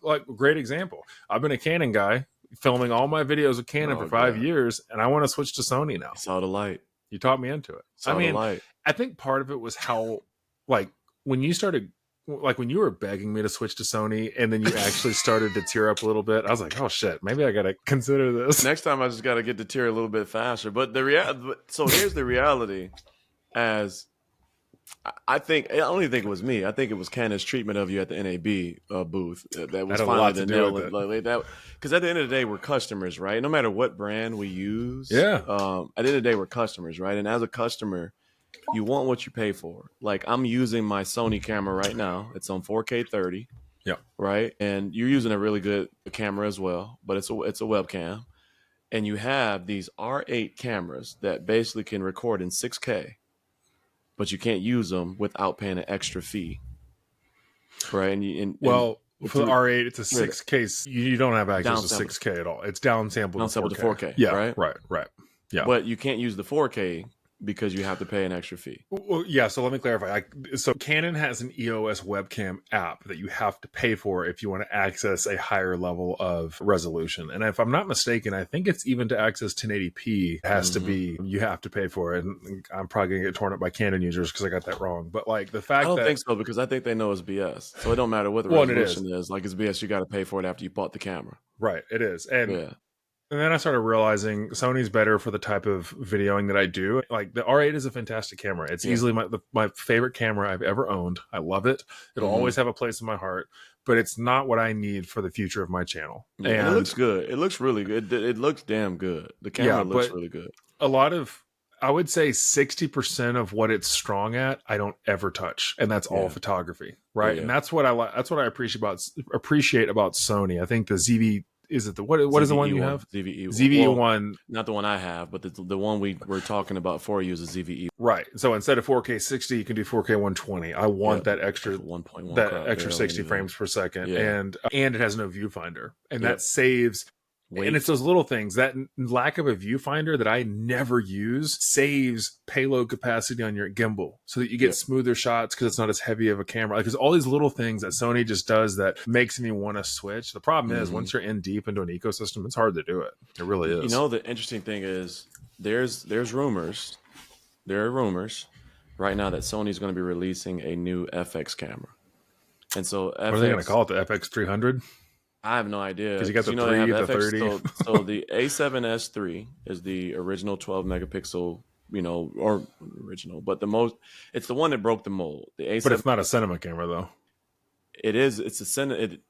Like great example. I've been a Canon guy filming all my videos with Canon for 5 years, and I want to switch to Sony now. Saw the light. You taught me into it. I think part of it was how, when you started, when you were begging me to switch to Sony and then you actually started to tear up a little bit, I was like, oh shit, maybe I got to consider this. Next time I just got to get to tear a little bit faster. But so here's the reality. As I don't even think it was me. I think it was Canon's treatment of you at the NAB booth that was finally the nail like that. Because at the end of the day, we're customers, right? No matter what brand we use. Yeah. At the end of the day, we're customers, right? And as a customer, you want what you pay for. Like I'm using my Sony camera right now. It's on 4K 30. Yeah. Right. And you're using a really good camera as well, but it's a webcam. And you have these R8 cameras that basically can record in 6K, but you can't use them without paying an extra fee. Right. For the R8, it's a 6K. You don't have access to 6K at all. It's downsampled to 4K. To 4K. Yeah. Right. Right. Yeah. But you can't use the 4K because you have to pay an extra fee. Well, yeah, so let me clarify. So Canon has an EOS webcam app that you have to pay for if you want to access a higher level of resolution. And if I'm not mistaken, I think it's even to access 1080p, it has to be, you have to pay for it. And I'm probably going to get torn up by Canon users because I got that wrong. But like the fact I don't that... think so, because I think they know it's BS. So it don't matter what the resolution is. Like, it's BS. You got to pay for it after you bought the camera. Right, it is. And yeah. And then I started realizing Sony's better for the type of videoing that I do. Like the R8 is a fantastic camera. It's easily my favorite camera I've ever owned. I love it. It'll always have a place in my heart, but it's not what I need for the future of my channel. Yeah, and it looks good. It looks really good. It looks damn good. The camera looks really good. A lot of, I would say 60% of what it's strong at, I don't ever touch. And that's all photography. Right. And that's what that's what I appreciate about Sony. I think the ZV, is it the what is the one you have? ZVE1. Well, not the one I have, but the one we're talking about for you is a ZVE. Right. So instead of 4K 60, you can do 4K 120. I want that extra 1.1 that extra 60 frames per second, and it has no viewfinder, and that saves. And it's those little things, that lack of a viewfinder that I never use saves payload capacity on your gimbal so that you get smoother shots because it's not as heavy of a camera. Like, there's all these little things that Sony just does that makes me want to switch. The problem is once you're in deep into an ecosystem, it's hard to do it. It really is. You know, the interesting thing is there's rumors. There are rumors right now that Sony's going to be releasing a new FX camera. And so what are they going to call it? The FX300? I have no idea. Because you got the 3, the 30. So the A7S3 is the original 12 megapixel, or original, but it's the one that broke the mold. The A7, but it's not a cinema camera though. It is. It's the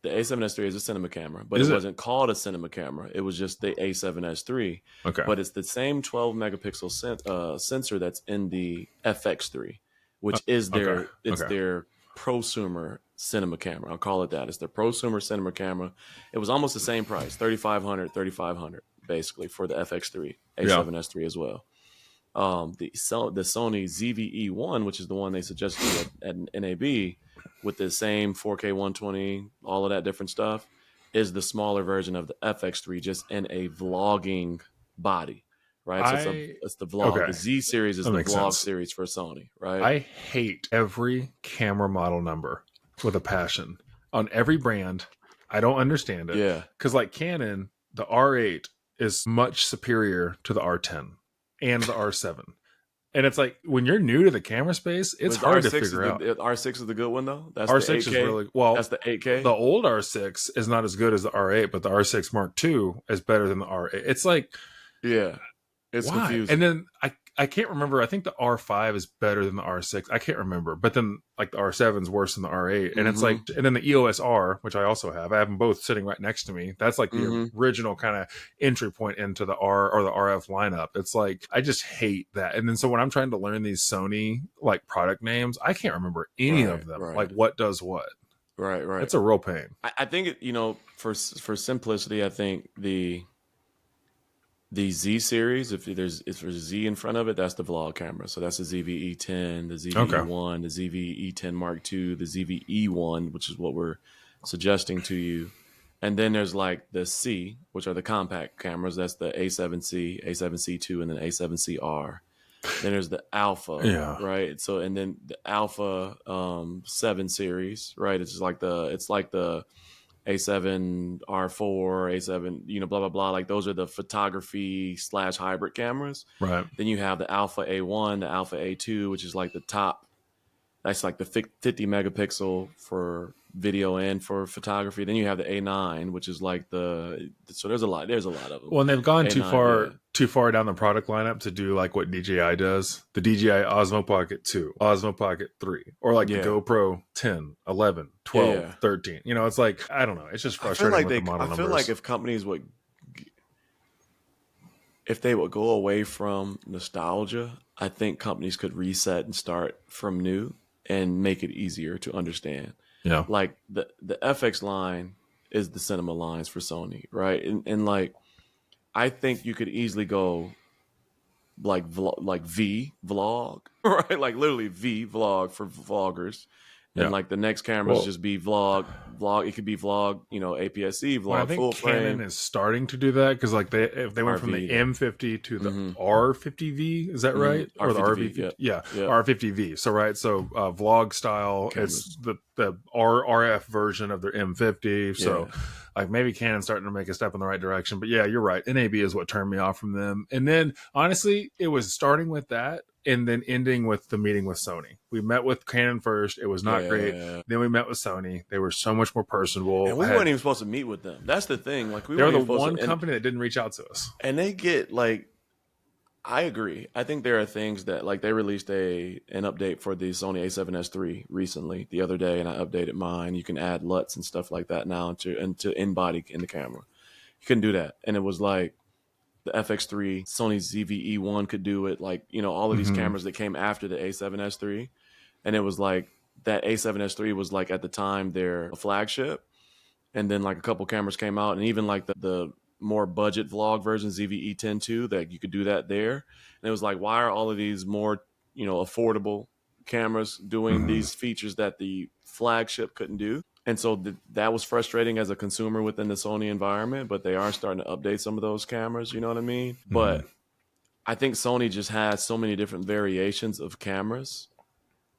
A7S3 is a cinema camera, but it wasn't called a cinema camera. It was just the A7S3. Okay. But it's the same 12 megapixel sensor that's in the FX3, which is their their prosumer cinema camera. I'll call it that. It's the prosumer cinema camera. It was almost the same price, $3,500 basically for the FX3, A7S3 as well. The Sony ZVE1, which is the one they suggested at NAB with the same 4K 120, all of that different stuff, is the smaller version of the FX3, just in a vlogging body. Right, so it's the vlog. Okay. The Z series is the vlog series for Sony, right? I hate every camera model number with a passion on every brand. I don't understand it. Yeah, because like Canon, the R8 is much superior to the R10 and the R7, and it's like when you're new to the camera space, it's hard to figure out. R6 is the good one though. That's R6 the 8K. Is really well. That's the 8K. The old R6 is not as good as the R8, but the R6 Mark II is better than the R8. It's like, it's why? confusing. And then I can't remember. I think the R5 is better than the R6. I can't remember. But then like the R7 is worse than the R8. And it's like, and then the EOS R, which I also have. I have them both sitting right next to me. That's like the original kind of entry point into the R or the RF lineup. It's like, I just hate that. And then so when I'm trying to learn these Sony like product names, I can't remember any of them. Right. Like what does what. Right. It's a real pain. I think, for simplicity, I think the Z series, if there's Z in front of it, that's the vlog camera. So that's the ZVE10, the ZVE1, the ZVE10 Mark II, the ZVE1, which is what we're suggesting to you. And then there's like the C, which are the compact cameras. That's the A7C, A7C2, and then A7CR. Then there's the Alpha, right? So and then the Alpha 7 series, right? It's like the A7R4, A7, blah, blah, blah. Like those are the photography / hybrid cameras. Right. Then you have the Alpha A1, the Alpha A2, which is like the top. That's like the 50 megapixel for video and for photography. Then you have the A9, which is like so there's a lot of them. Well, and they've gone A9, too far down the product lineup to do like what DJI does. The DJI Osmo Pocket 2, Osmo Pocket 3, or like the GoPro 10, 11, 12, 13. It's like, I don't know. It's just frustrating with the model numbers. I feel like if companies if they would go away from nostalgia, I think companies could reset and start from new and make it easier to understand. Yeah. Like the FX line is the cinema lines for Sony, right? And like, I think you could easily go like V vlog, right? Like literally V vlog for vloggers. And like the next cameras just be vlog vlog. It could be vlog, APS-C, vlog, Well, I think full Canon frame. is starting to do that because, like, if they went from the RV, M50 to the mm-hmm. R50V, is that right? Or the R50V, RV50? yep. R50V. So vlog style. Cameras. It's the RF version of their M50. So, like, maybe Canon's starting to make a step in the right direction. But yeah, you're right. NAB is what turned me off from them. And then, honestly, it was starting with that and then ending with the meeting with Sony. We met with Canon first. It was not great. Then we met with Sony. They were so much more personable. And we weren't even supposed to meet with them. That's the thing. Like, they were the one company that didn't reach out to us. And they get, like, I agree. I think there are things that, like, they released an update for the Sony A7S III recently, the other day, and I updated mine. You can add LUTs and stuff like that now to in-body in the camera. You couldn't do that. And it was like, the FX3, Sony ZV-E1 could do it, like, all of these cameras that came after the A7S III. And it was like, that A7S III was, like, at the time, their flagship. And then, like, a couple cameras came out, and even, like, the more budget vlog version, ZV-E10 2, that you could do that there. And it was like, why are all of these more, affordable cameras doing these features that the flagship couldn't do? And so that was frustrating as a consumer within the Sony environment, but they are starting to update some of those cameras, you know what I mean? But I think Sony just has so many different variations of cameras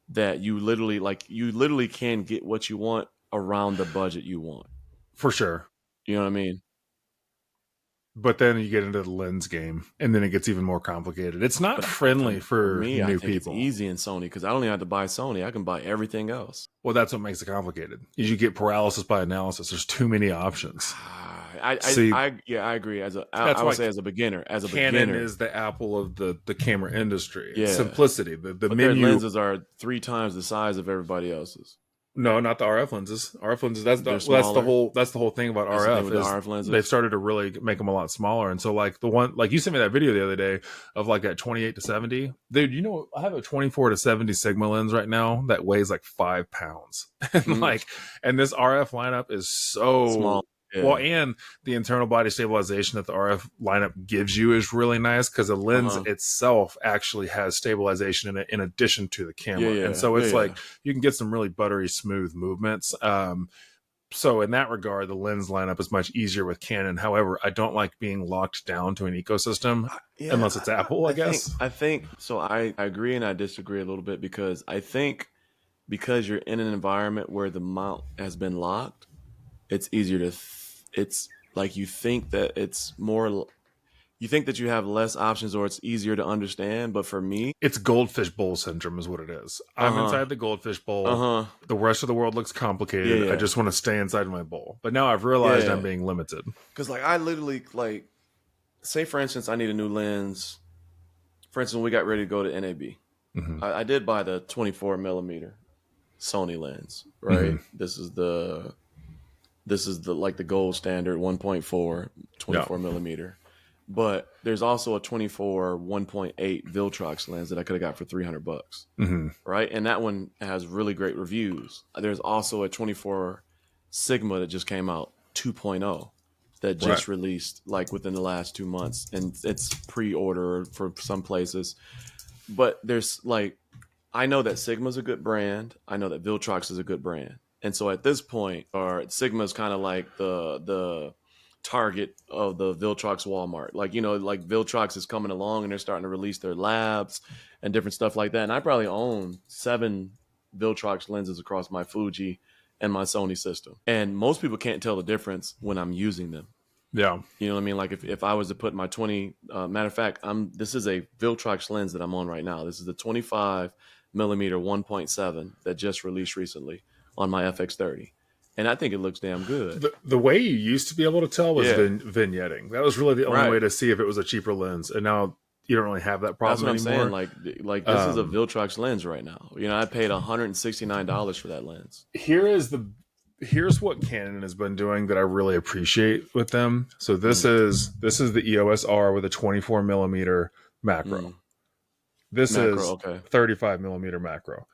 that you literally can get what you want around the budget you want. For sure. You know what I mean? But then you get into the lens game, and then it gets even more complicated. It's not friendly for me. New I think people. It's easy in Sony because I don't even have to buy Sony. I can buy everything else. Well, that's what makes it complicated. Is you get paralysis by analysis. There's too many options. I agree. I would say as a beginner, Canon is the Apple of the camera industry. Yeah. Simplicity. The menu their lenses are 3 times the size of everybody else's. No, not the RF lenses. RF lenses. That's the whole thing about RF. The RF lenses. They've started to really make them a lot smaller. And so, like, the one, like, you sent me that video the other day of, like, that 28 to 70. Dude, I have a 24 to 70 Sigma lens right now that weighs like 5 pounds. And this RF lineup is so small. Yeah. Well, and the internal body stabilization that the RF lineup gives you is really nice because the lens itself actually has stabilization in it in addition to the camera. And so it's like you can get some really buttery smooth movements. So in that regard, the lens lineup is much easier with Canon. However, I don't like being locked down to an ecosystem unless it's Apple, I guess. I think so. I agree and I disagree a little bit because I think because you're in an environment where the mount has been locked, it's easier to it's like you think that it's more, you think that you have less options or it's easier to understand. But for me, it's goldfish bowl syndrome is what it is. I'm inside the goldfish bowl. The rest of the world looks complicated. I just want to stay inside my bowl. But now I've realized I'm being limited. Because like I literally like, say for instance, I need a new lens. For instance, when we got ready to go to NAB, I did buy the 24 millimeter Sony lens, right? This is the like the gold standard 1.4 24 millimeter, but there's also a 24 1.8 Viltrox lens that I could have got for $300, right? And that one has really great reviews. There's also a 24 Sigma that just came out 2.0 that just released like within the last 2 months, and it's pre-order for some places. But there's like, I know that Sigma's a good brand. I know that Viltrox is a good brand. And so at this point, Sigma is kind of like the target of the Viltrox Walmart. Like, like Viltrox is coming along and they're starting to release their labs and different stuff like that. And I probably own 7 Viltrox lenses across my Fuji and my Sony system. And most people can't tell the difference when I'm using them. Yeah. You know what I mean? Like if I was to put my 20, matter of fact, this is a Viltrox lens that I'm on right now. This is the 25 millimeter 1.7 that just released recently on my FX30, and I think it looks damn good. The way you used to be able to tell was vignetting. That was really the only way to see if it was a cheaper lens, and now you don't really have that problem anymore. That's what I'm saying. Like this is a Viltrox lens right now. I paid $169 for that lens. Here's what Canon has been doing that I really appreciate with them. So this is the EOS R with a 24 millimeter macro. This is 35 millimeter macro.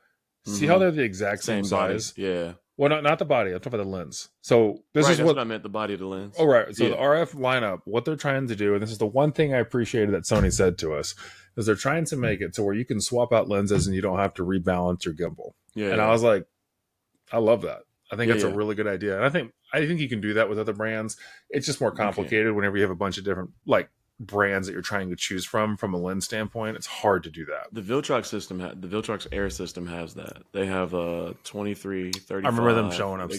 See how they're the exact same size? Body. Yeah. Well, not the body. I'm talking about the lens. So that's what I meant, the body of the lens. Oh, right. So the RF lineup, what they're trying to do, and this is the one thing I appreciated that Sony said to us, is they're trying to make it to where you can swap out lenses and you don't have to rebalance your gimbal. Yeah. And I was like, I love that. I think it's a really good idea. And I think you can do that with other brands. It's just more complicated whenever you have a bunch of different like brands that you're trying to choose from a lens standpoint. It's hard to do that. The the Viltrox Air system has that. They have a 23, 35. I remember them showing up. They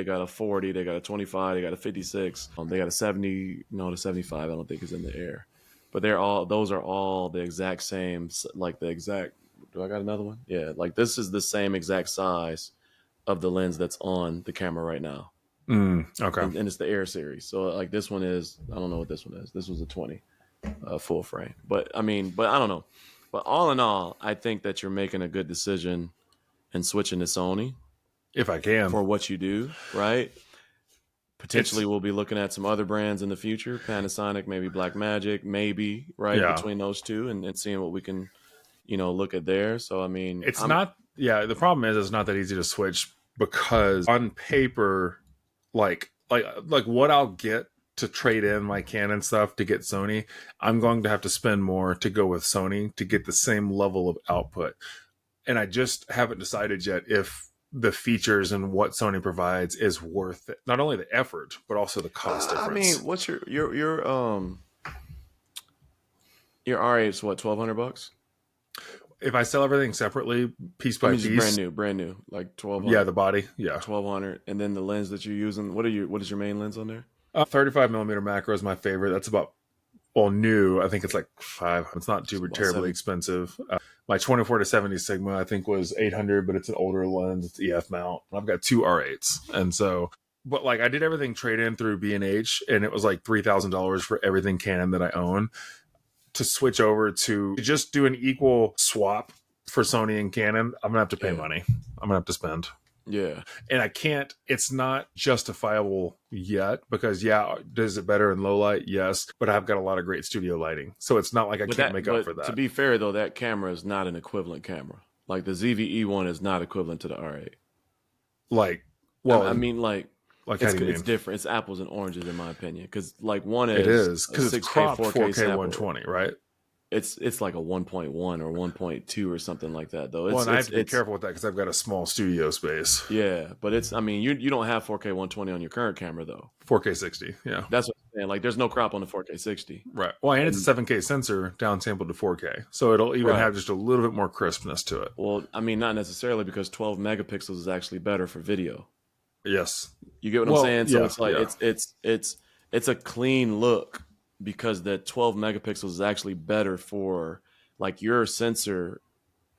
got a 40, they got a 25, they got a 56. They got a 70. No, the 75 I don't think is in the Air. But those are all the exact same, like the exact. Do I got another one? Yeah, like this is the same exact size of the lens that's on the camera right now. Okay. And it's the Air series. So like this one is, I don't know what this one is. This was a 20 full frame. But I don't know. But all in all, I think that you're making a good decision and switching to Sony. If I can. For what you do, right? Potentially we'll be looking at some other brands in the future. Panasonic, maybe Blackmagic, maybe, right? Yeah. Between those two and seeing what we can, look at there. So, I mean. The problem is it's not that easy to switch because on paper, like what I'll get to trade in my Canon stuff to get Sony, I'm going to have to spend more to go with Sony to get the same level of output. And I just haven't decided yet if the features and what Sony provides is worth it. Not only the effort, but also the cost difference. I mean, what's your R8 is what, $1,200? If I sell everything separately, piece by piece, brand new, like 1,200. Yeah, the body, yeah, 1,200, and then the lens that you're using. What is your main lens on there? 35 millimeter macro is my favorite. That's about new. I think it's like $500. It's not terribly expensive. My 24-70 Sigma I think was $800, but it's an older lens. It's EF mount. I've got two R8s, and so. But like I did everything trade in through B&H, and it was like $3,000 for everything Canon that I own. To switch over to just do an equal swap for Sony and Canon, I'm gonna have to pay money. I'm gonna have to spend. Yeah. And I can't, it's not justifiable yet because does it better in low light? Yes. But I've got a lot of great studio lighting. So it's not like I can't make up for that. To be fair though, that camera is not an equivalent camera. Like the ZV-E one is not equivalent to the R8. Like, well, I mean like it's different. It's apples and oranges in my opinion. Because like one is because it's cropped 4K 120, right? It's like a 1.1 or 1.2 or something like that though. Well, and I have to be careful with that because I've got a small studio space. Yeah, but you don't have 4K 120 on your current camera though. 4K 60, yeah. That's what I'm saying. Like there's no crop on the 4K 60. Right. Well, and it's a 7K sensor downsampled to 4K. So it'll even have just a little bit more crispness to it. Well, I mean, not necessarily because 12 megapixels is actually better for video. Yes. You get what I'm saying? So it's like it's a clean look because the 12 megapixels is actually better for like your sensor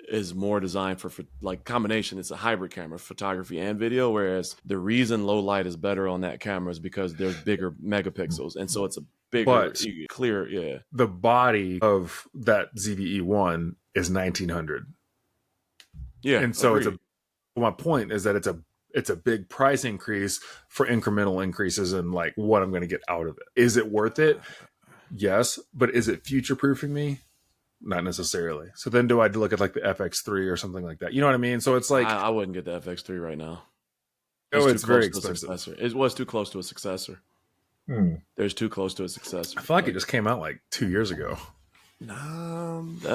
is more designed for like combination. It's a hybrid camera, photography and video, whereas the reason low light is better on that camera is because there's bigger megapixels. And so it's a bigger, clear, yeah. The body of that ZV-E1 is 1900. Yeah. And so my point is that it's a big price increase for incremental increases in like what I'm going to get out of it. Is it worth it? Yes. But is it future-proofing me? Not necessarily. So then do I look at like the FX3 or something like that? You know what I mean? So it's like... I wouldn't get the FX3 right now. It's very expensive. It was too close to a successor. There's too close to a successor. I feel like it just came out like 2 years ago. The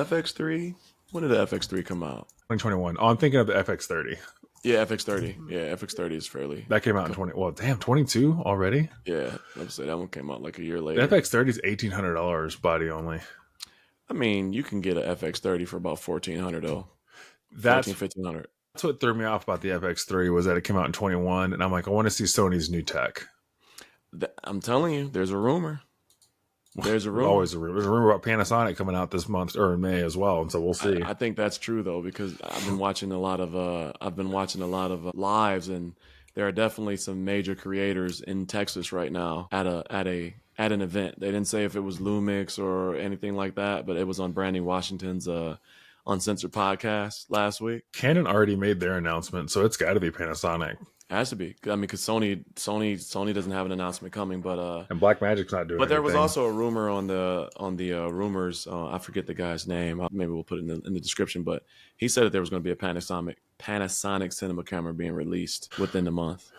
FX3? When did the FX3 come out? 2021. Oh, I'm thinking of the FX30. Yeah, FX30. Yeah, FX30 is fairly... That came out in 22 already? Yeah, I would say that one came out like a year later. The FX30 is $1,800 body only. I mean, you can get an FX30 for about $1,400 though. $1,500. That's what threw me off about the FX3 was that it came out in 21, and I'm like, I want to see Sony's new tech. I'm telling you, there's a rumor. There's a rumor. Always a rumor. There's a rumor about Panasonic coming out this month or in May as well, and so we'll see. I think that's true though because I've been watching a lot of lives, and there are definitely some major creators in Texas right now at an event. They didn't say if it was Lumix or anything like that, but it was on Brandon Washington's Uncensored podcast last week. Canon already made their announcement, so it's got to be Panasonic. It has to be. I mean, because Sony doesn't have an announcement coming, but and Blackmagic's not doing. But there anything. was also a rumor on the rumors. I forget the guy's name. Maybe we'll put it in the description. But he said that there was going to be a Panasonic cinema camera being released within the month.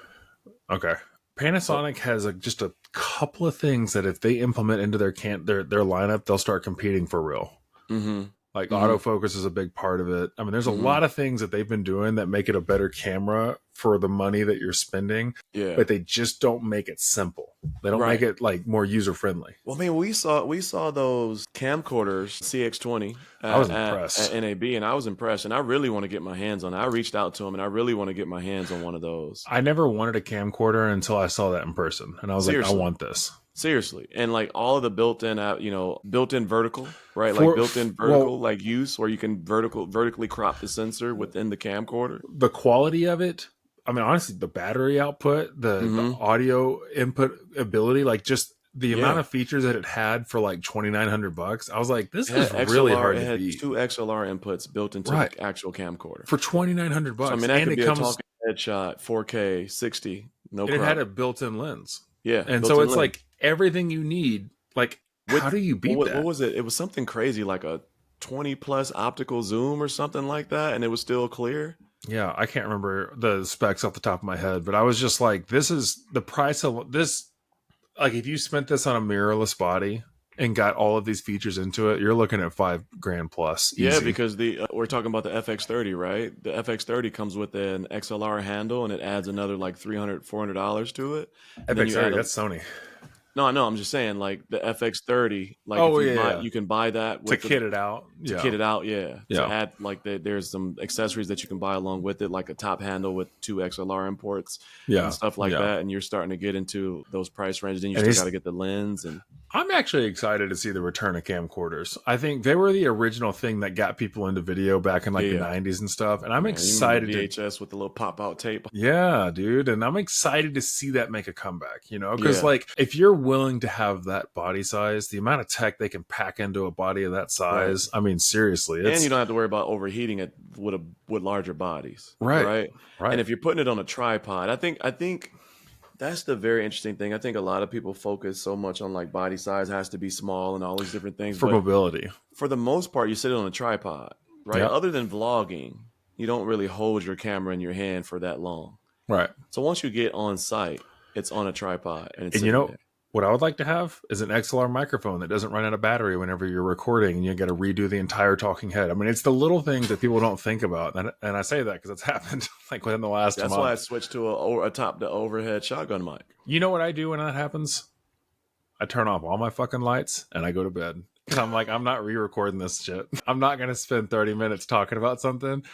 Okay. Panasonic has just a couple of things that if they implement into their lineup, they'll start competing for real. Mm-hmm. Like Mm-hmm. autofocus is a big part of it. I mean, there's a lot of things that they've been doing that make it a better camera for the money that you're spending, Yeah. but they just don't make it simple. They don't make it like more user friendly. Well, I mean, we saw those camcorders CX20 I was at impressed. NAB, and I was impressed. And I really want to get my hands on it. I reached out to them, and I really want to get my hands on one of those. I never wanted a camcorder until I saw that in person, and I was like, I want this. Seriously. And like all of the built-in vertical, right? Like built-in vertical like use where you can vertically crop the sensor within the camcorder. The quality of it, I mean, honestly, the battery output, the audio input ability, like just the amount of features that it had for like $2,900, I was like, this is really hard to beat. It had 2 XLR inputs built into the actual camcorder for $2,900. So, I mean, that could be a talking headshot, 4K, 60, no crop. It had a built-in lens. Yeah, and so it's like everything you need. Like, how do you beat that? What was it? It was something crazy, like a 20 plus optical zoom or something like that, and it was still clear. Yeah, I can't remember the specs off the top of my head, but I was just like, this is the price of this. Like, if you spent this on a mirrorless body and got all of these features into it, you're looking at $5,000 plus. Easy. Yeah, because we're talking about the FX30, right? The FX30 comes with an XLR handle, and it adds another like $300, $400 to it. FX30, that's Sony. No, I'm just saying, like the FX30, like you can buy that to kit it out. To add like there's some accessories that you can buy along with it, like a top handle with 2 XLR imports, and stuff like that. And you're starting to get into those price ranges. Then you still got to get the lens. And I'm actually excited to see the return of camcorders. I think they were the original thing that got people into video back in like the 90s and stuff. And I'm excited. VHS with the little pop out tape. Yeah, dude. And I'm excited to see that make a comeback. You know, because like if you're willing to have that body size, the amount of tech they can pack into a body of that size, I mean, seriously, and you don't have to worry about overheating it with larger bodies, right? And if you're putting it on a tripod, I think that's the very interesting thing. I think a lot of people focus so much on like body size has to be small and all these different things for mobility. For the most part, you sit it on a tripod, right? Other than vlogging, you don't really hold your camera in your hand for that long, right? So once you get on site, it's on a tripod, and you know. What I would like to have is an XLR microphone that doesn't run out of battery whenever you're recording and you got to redo the entire talking head. I mean, it's the little things that people don't think about. And I say that because it's happened like within the last month. That's why I switched to a top to overhead shotgun mic. You know what I do when that happens? I turn off all my fucking lights and I go to bed. I'm like, I'm not re-recording this shit. I'm not going to spend 30 minutes talking about something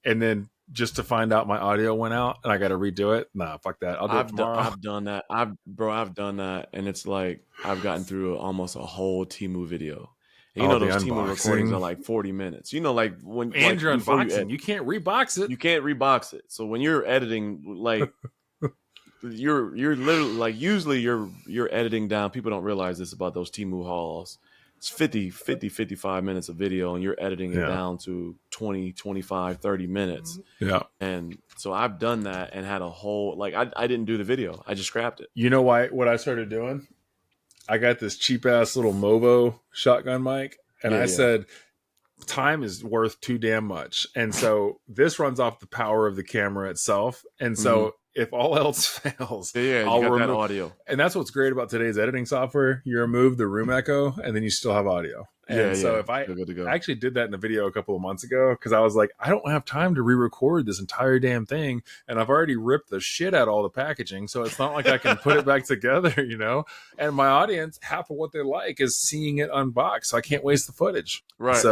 and then just to find out my audio went out and I got to redo it. Nah, fuck that. I'll do it tomorrow. I've done that. I've done that. And it's like, I've gotten through almost a whole Temu video. And you know, those Temu recordings are like 40 minutes. You know, like when and you're unboxing, you can't rebox it. You can't rebox it. So when you're editing, like you're literally like, usually you're editing down. People don't realize this about those Temu hauls. It's 55 minutes of video and you're editing it down to 20, 25, 30 minutes. Yeah. And so I've done that and had a whole, like, I didn't do the video. I just scrapped it. You know what I started doing? I got this cheap ass little Movo shotgun mic and I said, time is worth too damn much. And so this runs off the power of the camera itself. And so if all else fails, I'll remove that audio. And that's what's great about today's editing software. You remove the room echo and then you still have audio. And so if I actually did that in a video a couple of months ago, because I was like, I don't have time to re-record this entire damn thing. And I've already ripped the shit out of all the packaging. So it's not like I can put it back together, you know? And my audience, half of what they like is seeing it unboxed. So I can't waste the footage. Right.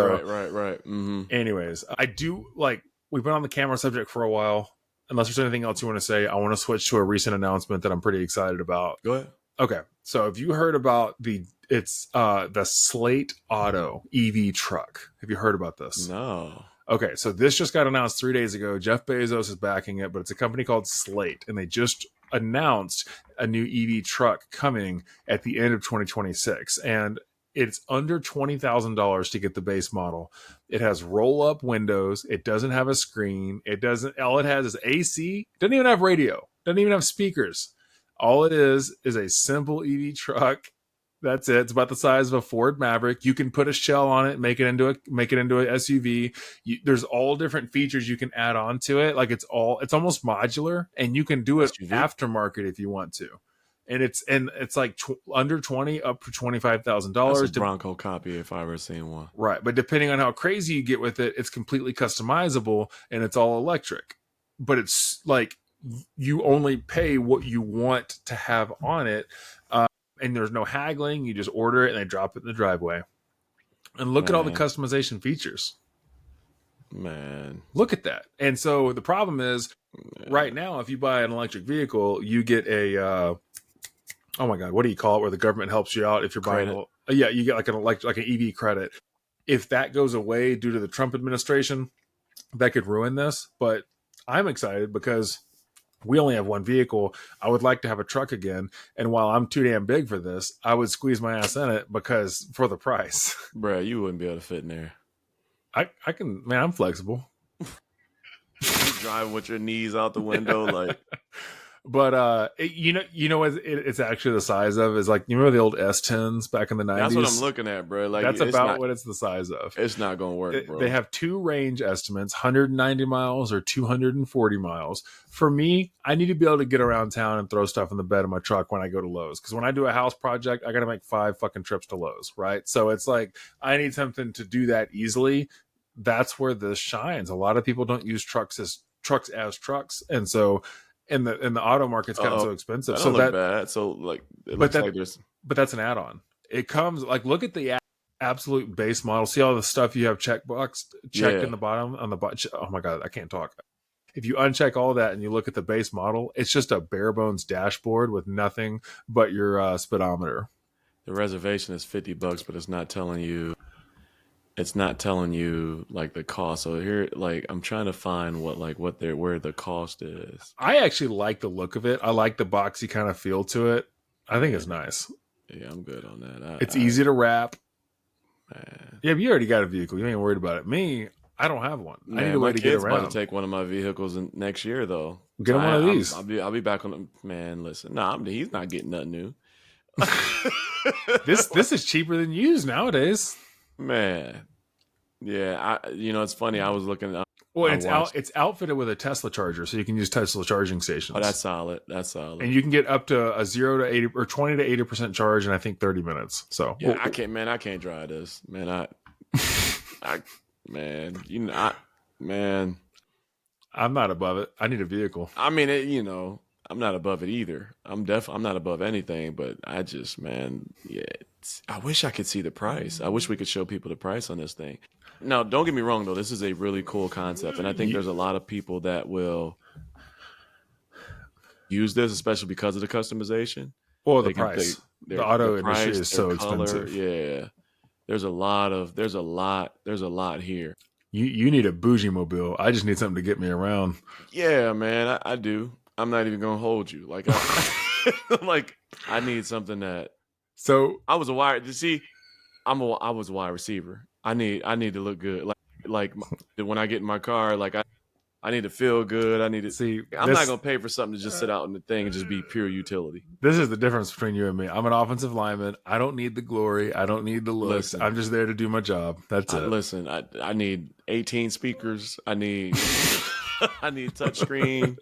Anyways, I do like, we've been on the camera subject for a while. Unless there's anything else you want to say, I want to switch to a recent announcement that I'm pretty excited about. Go ahead. Okay. So have you heard about the Slate Auto EV truck? Have you heard about this? No. Okay. So this just got announced 3 days ago. Jeff Bezos is backing it, but it's a company called Slate. And they just announced a new EV truck coming at the end of 2026. And it's under $20,000 to get the base model. It has roll-up windows. It doesn't have a screen. All it has is AC. Doesn't even have radio. Doesn't even have speakers. All it is a simple EV truck. That's it. It's about the size of a Ford Maverick. You can put a shell on it, make it into a SUV. There's all different features you can add on to it. Like it's almost modular, and you can do it aftermarket if you want to. and it's like under 20 up to $25,000. That's a Bronco copy if I ever seen one. Right, but depending on how crazy you get with it, it's completely customizable and it's all electric. But it's like you only pay what you want to have on it, and there's no haggling. You just order it and they drop it in the driveway. And look at all the customization features. Man, look at that. And so the problem is, right now, if you buy an electric vehicle, you get a oh my god, what do you call it? Where the government helps you out if you're buying you get like an EV credit. If that goes away due to the Trump administration, that could ruin this. But I'm excited because we only have one vehicle. I would like to have a truck again. And while I'm too damn big for this, I would squeeze my ass in it because for the price. Bruh, you wouldn't be able to fit in there. I can, man, I'm flexible. You drive with your knees out the window, like. But you know what it's actually the size of is like, you remember the old S10s back in the 90s? That's what I'm looking at, bro. Like that's about what it's the size of. It's not gonna work, bro. They have two range estimates, 190 miles or 240 miles. For me, I need to be able to get around town and throw stuff in the bed of my truck when I go to Lowe's. Because when I do a house project, I got to make 5 fucking trips to Lowe's, right? So it's like I need something to do that easily. That's where this shines. A lot of people don't use trucks as trucks, and so. And the auto market's gotten so expensive. That don't look bad. So like, but that's an add-on. It comes like, look at the absolute base model. See all the stuff you have checked in the bottom on the bottom. Oh my god, I can't talk. If you uncheck all that and you look at the base model, it's just a bare bones dashboard with nothing but your speedometer. The reservation is $50, but it's not telling you. It's not telling you like the cost. So here, like, I'm trying to find where the cost is. I actually like the look of it. I like the boxy kind of feel to it. I think it's nice. Yeah, I'm good on that. It's easy to wrap. Man. Yeah, but you already got a vehicle. You ain't worried about it. Me, I don't have one. Man, I need a way to get around. About to take one of my vehicles next year, though. Get him one of these. I'll be back on them. Man, listen, he's not getting nothing new. This is cheaper than used nowadays. Man, yeah, it's funny. I was looking. It's outfitted with a Tesla charger, so you can use Tesla charging stations. Oh, that's solid. And you can get up to a 0 to 80 or 20 to 80% charge in I think 30 minutes. So yeah, I can't drive this, man. I'm not above it. I need a vehicle. I mean, I'm not above it either. I'm not above anything, but I just, man, yeah. I wish I could see the price. I wish we could show people the price on this thing. Now, don't get me wrong, though. This is a really cool concept, and I think there's a lot of people that will use this, especially because of the customization. Or the price. The auto industry is so expensive. Yeah, there's a lot here. You need a bougie mobile. I just need something to get me around. Yeah, man, I do. I'm not even gonna hold you. Like, I need something that. So I was a wide. You see, I was a wide receiver. I need to look good. Like when I get in my car, like I need to feel good. I need to see. I'm not gonna pay for something to just sit out in the thing and just be pure utility. This is the difference between you and me. I'm an offensive lineman. I don't need the glory. I don't need the looks. I'm just there to do my job. That's it. Listen, I need 18 speakers. I need touchscreen,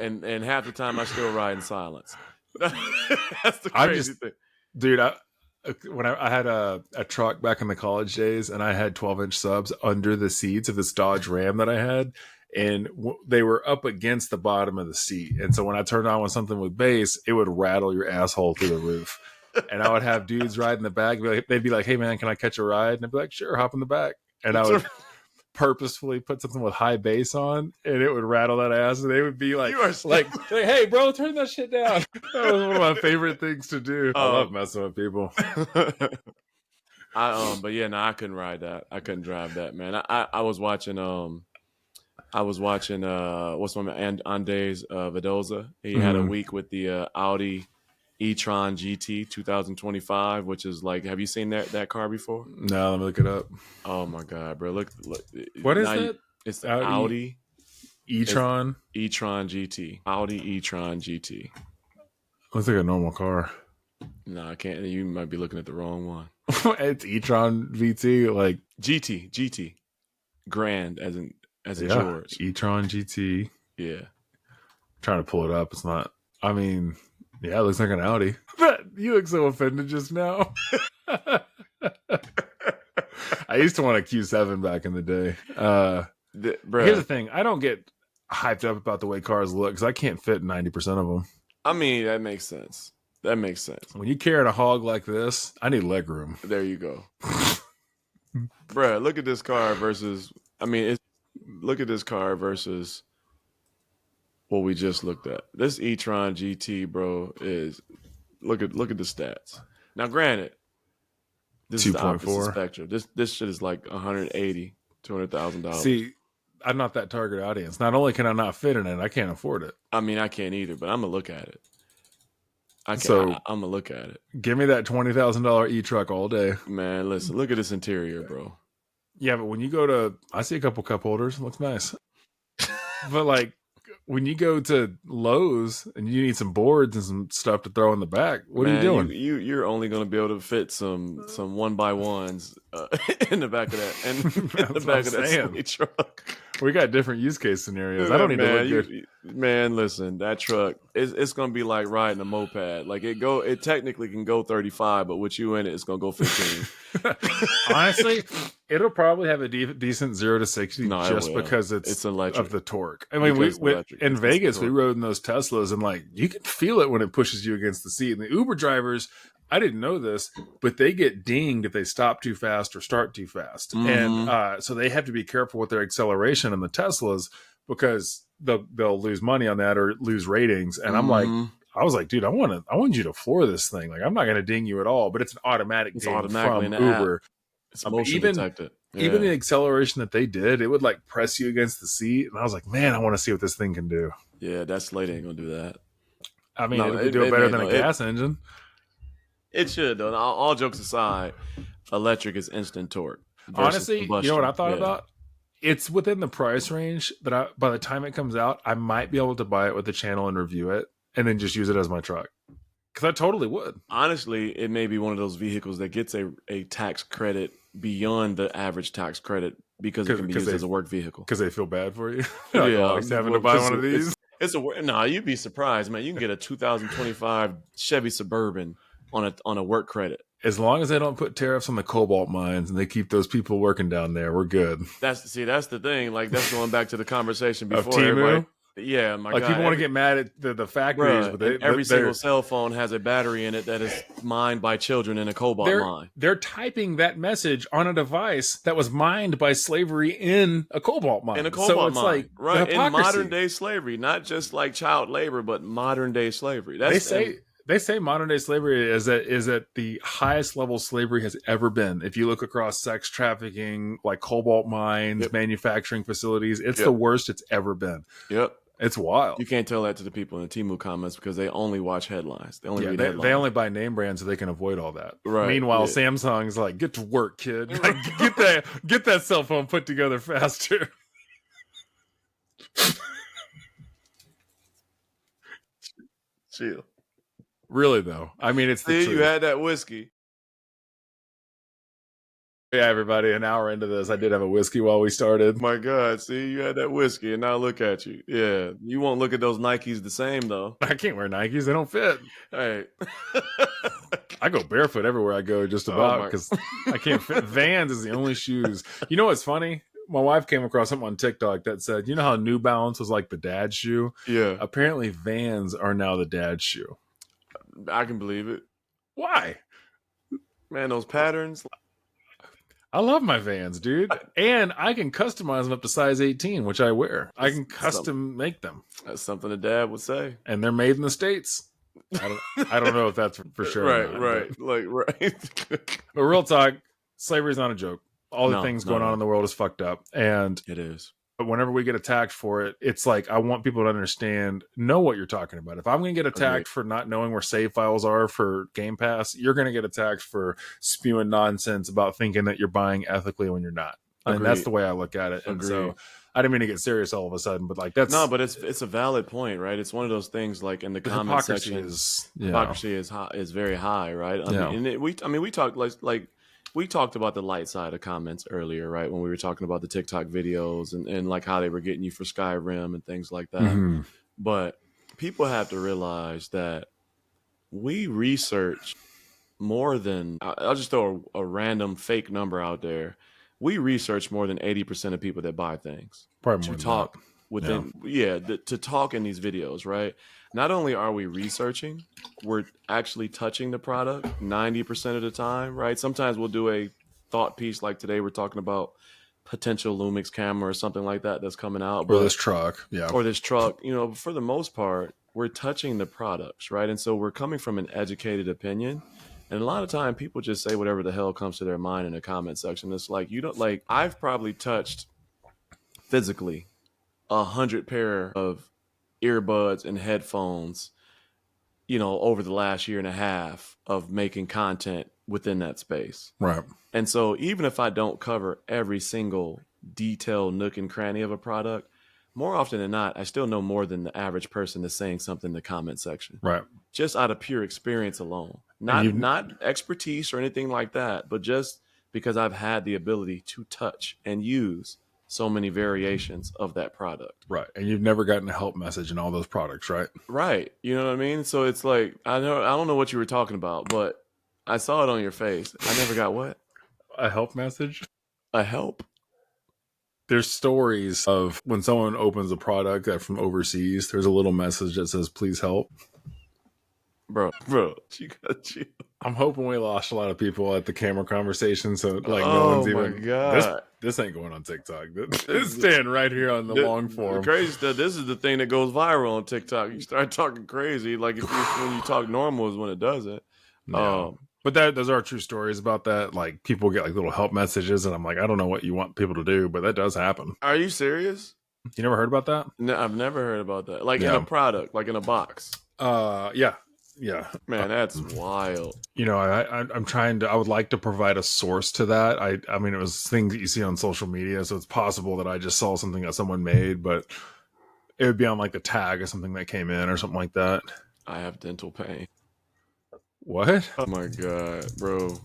and half the time I still ride in silence. That's the crazy thing. Dude, when I had a truck back in the college days, and I had 12-inch subs under the seats of this Dodge Ram that I had, and they were up against the bottom of the seat. And so when I turned on with something with bass, it would rattle your asshole through the roof. And I would have dudes ride in the back. They'd be like, "Hey man, can I catch a ride?" And I'd be like, "Sure, hop in the back." And I would purposefully put something with high bass on, and it would rattle that ass, and they would be like, "Hey bro, turn that shit down." That was one of my favorite things to do. I love messing with people. But yeah, no, I couldn't ride that. I couldn't drive that, man. I was watching what's my man, Andres Vidoza. He had a week with the Audi e-tron GT 2025, which is like, have you seen that car before? No, let me look it up. Oh my god, bro! Look. What is that? It's the Audi e-tron GT. Audi e-tron GT. Looks like a normal car. No, I can't. You might be looking at the wrong one. It's e-tron VT, like GT. Grand as in George. e-tron GT. Yeah. I'm trying to pull it up. It's not. I mean, Yeah, it looks like an Audi. You look so offended just now. I used to want a Q7 back in the day. Here's the thing. I don't get hyped up about the way cars look because I can't fit 90% of them. I mean, that makes sense. That makes sense. When you carrying a hog like this, I need leg room. There you go. Bruh, look at this car versus, look at this car versus what we just looked at. This e-tron GT, bro, is, look at the stats. Now, granted, this is the opposite spectrum. This shit is like $180,000, $200,000. See, I'm not that target audience. Not only can I not fit in it, I can't afford it. I mean, I can't either, but I'm gonna look at it. I'm gonna look at it. Give me that $20,000 e-truck all day. Man, listen, look at this interior, bro. Yeah, but when you go to, I see a couple cup holders. It looks nice. But like, when you go to Lowe's and you need some boards and some stuff to throw in the back, what are you doing? You're only going to be able to fit some 1x1s in the back of that, and in the back of that semi truck. We got different use case scenarios. I don't need to look good. Man, listen, that truck it's going to be like riding a moped. Like it technically can go 35, but with you in it, it's going to go 15. Honestly, it'll probably have a decent 0 to 60 just because it's electric of the torque. I mean, in Vegas, we rode in those Teslas, and like you can feel it when it pushes you against the seat. And the Uber drivers, I didn't know this, but they get dinged if they stop too fast or start too fast. Mm-hmm. And so they have to be careful with their acceleration in the Teslas because they'll lose money on that or lose ratings. And I was like, dude, I want you to floor this thing. Like, I'm not going to ding you at all, but it's an automatic ding from Uber. It's motion detected. Yeah. Even the acceleration that they did, it would like press you against the seat. And I was like, man, I want to see what this thing can do. Yeah, that Slate ain't going to do that. I mean, it could do it better than a gas engine. It should, though. All jokes aside, electric is instant torque. Honestly, you know what I thought about? It's within the price range that by the time it comes out, I might be able to buy it with the channel and review it and then just use it as my truck. Because I totally would. Honestly, it may be one of those vehicles that gets a tax credit beyond the average tax credit because it can be used as a work vehicle. Because they feel bad for you? Having to buy one of these? You'd be surprised, man. You can get a 2025 Chevy Suburban on a work credit. As long as they don't put tariffs on the cobalt mines and they keep those people working down there, we're good. That's the thing. Like, that's going back to the conversation before. Of Temu? Yeah, my God. People want to get mad at the factories. But every single cell phone has a battery in it that is mined by children in a cobalt mine. They're typing that message on a device that was mined by slavery in a cobalt mine. In a cobalt mine. Like, right. In modern day slavery, not just like child labor, but modern day slavery. They say modern day slavery is at the highest level slavery has ever been. If you look across sex trafficking, like cobalt mines, manufacturing facilities, it's the worst it's ever been. Yep. It's wild. You can't tell that to the people in the Temu comments because they only watch headlines. They only read headlines. They only buy name brands so they can avoid all that. Right. Meanwhile, Samsung's like, get to work, kid. Like, get that cell phone put together faster. Chill. Really, though. I mean, it's the truth. You had that whiskey. Yeah, everybody, an hour into this, I did have a whiskey while we started. My God, see, you had that whiskey, and now look at you. Yeah, you won't look at those Nikes the same, though. I can't wear Nikes. They don't fit. Hey. I go barefoot everywhere I go, just about, because I can't fit. Vans is the only shoes. You know what's funny? My wife came across something on TikTok that said, you know how New Balance was like the dad shoe? Yeah. Apparently, Vans are now the dad shoe. I can believe it. Why? Man, those patterns. I love my Vans, dude. And I can customize them up to size 18, which I wear. I can custom make them. That's something a dad would say. And they're made in the States. I don't know if that's for sure. Right. But real talk, slavery's not a joke. All the things going on in the world is fucked up. And it is. But whenever we get attacked for it, it's like, I want people to know what you're talking about. If I'm going to get attacked for not knowing where save files are for Game Pass, you're going to get attacked for spewing nonsense about thinking that you're buying ethically when you're not. And that's the way I look at it. And so I didn't mean to get serious all of a sudden, but like that's... No, but it's a valid point, right? It's one of those things like in the comment section, hypocrisy is very high, right? We talked like we talked about the light side of comments earlier, right? When we were talking about the TikTok videos and like how they were getting you for Skyrim and things like that. Mm-hmm. But people have to realize that we research more than, I'll just throw a random fake number out there. We research more than 80% of people that buy things Probably to more than talk that. within, to talk in these videos, right? Not only are we researching, we're actually touching the product 90% of the time, right? Sometimes we'll do a thought piece like today, we're talking about potential Lumix camera or something like that that's coming out. Or this truck. Yeah. Or this truck, for the most part, we're touching the products, right? And so we're coming from an educated opinion. And a lot of time people just say whatever the hell comes to their mind in the comment section. It's like, you don't like, I've probably touched physically 100 pair of earbuds and headphones, over the last year and a half of making content within that space. Right. And so even if I don't cover every single detailed nook and cranny of a product, more often than not, I still know more than the average person that's saying something in the comment section. Right. Just out of pure experience alone. Not expertise or anything like that, but just because I've had the ability to touch and use so many variations of that product. Right. And you've never gotten a help message in all those products, right? Right. You know what I mean? So it's like, I don't know what you were talking about, but I saw it on your face. I never got what? A help message? A help? There's stories of when someone opens a product that from overseas, there's a little message that says, please help. Bro, you got you. I'm hoping we lost a lot of people at the camera conversation, so like no one's even. God. This ain't going on TikTok. It's staying right here on the long form. The crazy stuff. This is the thing that goes viral on TikTok. You start talking crazy, like when you talk normal is when it does it. Yeah. But those are true stories about that. Like people get like little help messages, and I'm like, I don't know what you want people to do, but that does happen. Are you serious? You never heard about that? No, I've never heard about that. Like in a product, like in a box. Yeah. Man, that's wild. I'm trying to, I would like to provide a source to that. I mean, it was things that you see on social media, so it's possible that I just saw something that someone made, but it would be on like the tag of something that came in or something like that. I have dental pain. What? Oh my God, bro.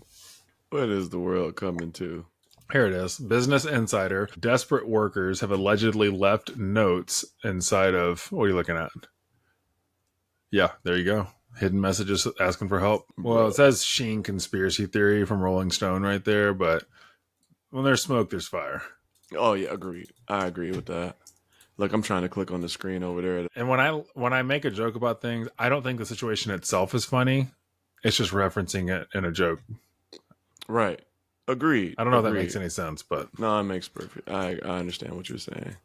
What is the world coming to? Here it is. Business Insider. Desperate workers have allegedly left notes inside of, what are you looking at? Yeah, there you go. Hidden messages asking for help. Well, it says Sheen conspiracy theory from Rolling Stone right there, but when there's smoke, there's fire. Oh yeah, agreed. I agree with that. Look, I'm trying to click on the screen over there. And when I make a joke about things, I don't think the situation itself is funny. It's just referencing it in a joke. Right. Agreed. I don't know if that makes any sense, but no, it makes perfect. I understand what you're saying.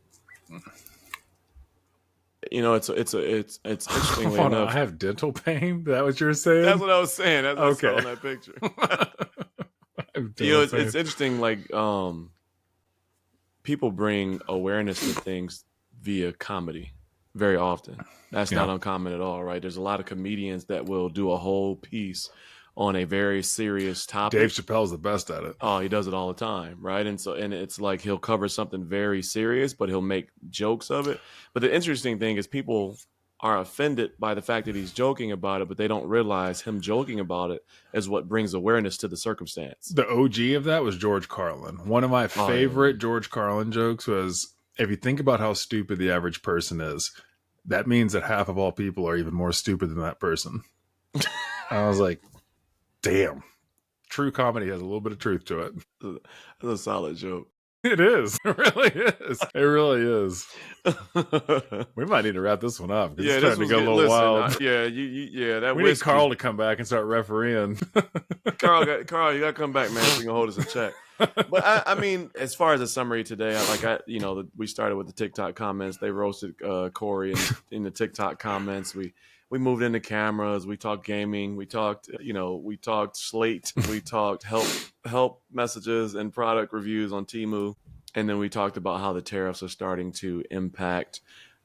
It's interestingly enough. I have dental pain. Is that what you were saying? That's what I was saying. That's what I saw in that picture. It's interesting. Like, people bring awareness to things via comedy very often. That's not uncommon at all, right? There's a lot of comedians that will do a whole piece on a very serious topic. Dave Chappelle's the best at it. Oh, he does it all the time, right? And it's like he'll cover something very serious, but he'll make jokes of it. But the interesting thing is people are offended by the fact that he's joking about it, but they don't realize him joking about it is what brings awareness to the circumstance. The OG of that was George Carlin. One of my favorite George Carlin jokes was, if you think about how stupid the average person is, that means that half of all people are even more stupid than that person. I was like, damn. True comedy has a little bit of truth to it. That's a solid joke. It is. It really is. It really is. We might need to wrap this one up because it's starting to go a little wild. We need Carl to come back and start refereeing. Carl, you got to come back, man. So you can hold us in check. But I mean, as far as a summary today, we started with the TikTok comments. They roasted Corey in the TikTok comments. We moved into cameras. We talked gaming. We talked Slate. We talked help messages and product reviews on Temu. And then we talked about how the tariffs are starting to impact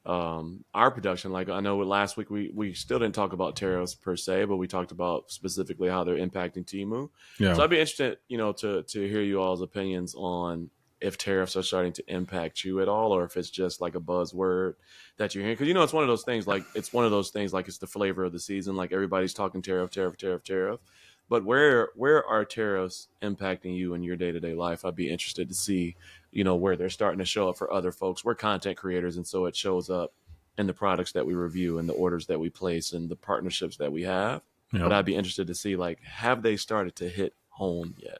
our production. Like I know last week we still didn't talk about tariffs per se, but we talked about specifically how they're impacting Temu. Yeah. So I'd be interested, to hear you all's opinions on if tariffs are starting to impact you at all, or if it's just like a buzzword that you're hearing. Because it's one of those things like it's the flavor of the season. Like everybody's talking tariff. But where are tariffs impacting you in your day-to-day life? I'd be interested to see, where they're starting to show up for other folks. We're content creators, and so it shows up in the products that we review and the orders that we place and the partnerships that we have. But I'd be interested to see, like, have they started to hit home yet?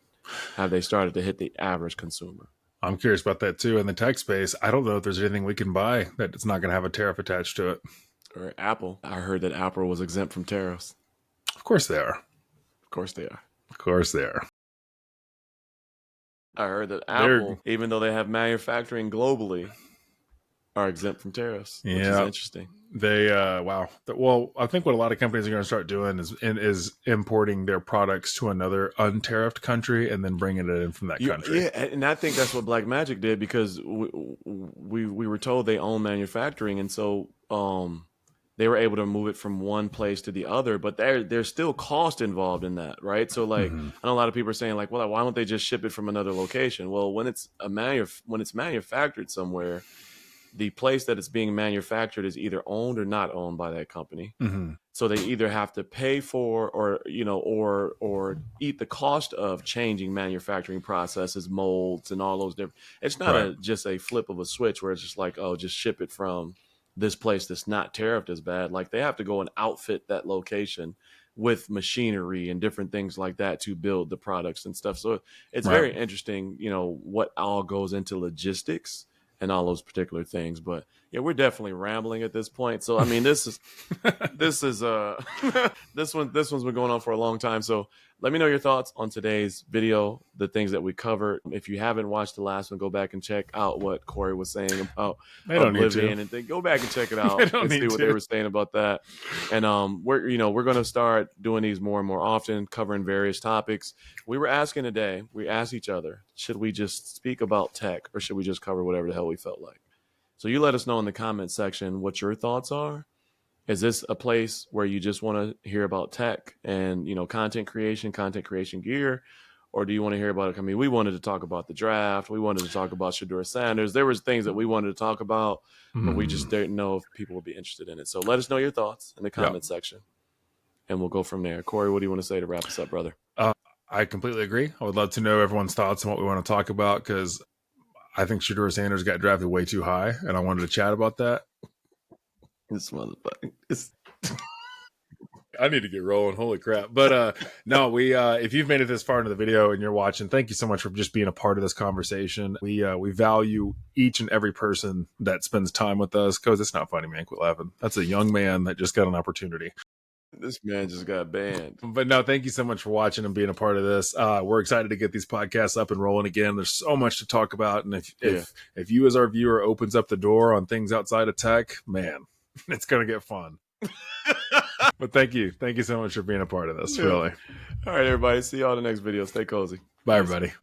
Have they started to hit the average consumer? I'm curious about that too. In the tech space, I don't know if there's anything we can buy that it's not going to have a tariff attached to it. Or Apple. I heard that Apple was exempt from tariffs. Of course they are. Of course they are. Of course they are. I heard that Apple, even though they have manufacturing globally, are exempt from tariffs, which is interesting. They wow. Well, I think what a lot of companies are going to start doing is importing their products to another untariffed country and then bringing it in from that country. Yeah, and I think that's what Blackmagic did, because we were told they own manufacturing, and so they were able to move it from one place to the other, but there's still cost involved in that, right? So like, I know a lot of people are saying like, well, why don't they just ship it from another location? Well, when it's manufactured somewhere, the place that it's being manufactured is either owned or not owned by that company. So they either have to pay for, or or eat the cost of changing manufacturing processes, molds, and all those different. It's not just a flip of a switch where it's just like, oh, just ship it from this place that's not tariffed as bad. Like, they have to go and outfit that location with machinery and different things like that to build the products and stuff. So it's very interesting, what all goes into logistics and all those particular things. But yeah, we're definitely rambling at this point. So I mean, this one's been going on for a long time. So let me know your thoughts on today's video, the things that we covered. If you haven't watched the last one, go back and check out what Corey was saying about Oblivion, and then go back and check it out and see what they were saying about that. And we're going to start doing these more and more often, covering various topics. We asked each other, should we just speak about tech, or should we just cover whatever the hell we felt like? So you let us know in the comment section what your thoughts are. Is this a place where you just want to hear about tech and, content creation gear? Or do you want to hear about it? I mean, we wanted to talk about the draft. We wanted to talk about Shedeur Sanders. There was things that we wanted to talk about, but we just didn't know if people would be interested in it. So let us know your thoughts in the comment section, and we'll go from there. Corey, what do you want to say to wrap us up, brother? I completely agree. I would love to know everyone's thoughts on what we want to talk about, because I think Shedeur Sanders got drafted way too high, and I wanted to chat about that. This motherfucker. I need to get rolling. Holy crap. But no, we if you've made it this far into the video and you're watching, thank you so much for just being a part of this conversation. We value each and every person that spends time with us, because it's not funny, man. Quit laughing. That's a young man that just got an opportunity. This man just got banned. But no, thank you so much for watching and being a part of this. We're excited to get these podcasts up and rolling again. There's so much to talk about. And if you as our viewer opens up the door on things outside of tech, man, it's going to get fun. But thank you so much for being a part of this. Really. All right, everybody, see you all in the next video. Stay cozy. Bye, everybody.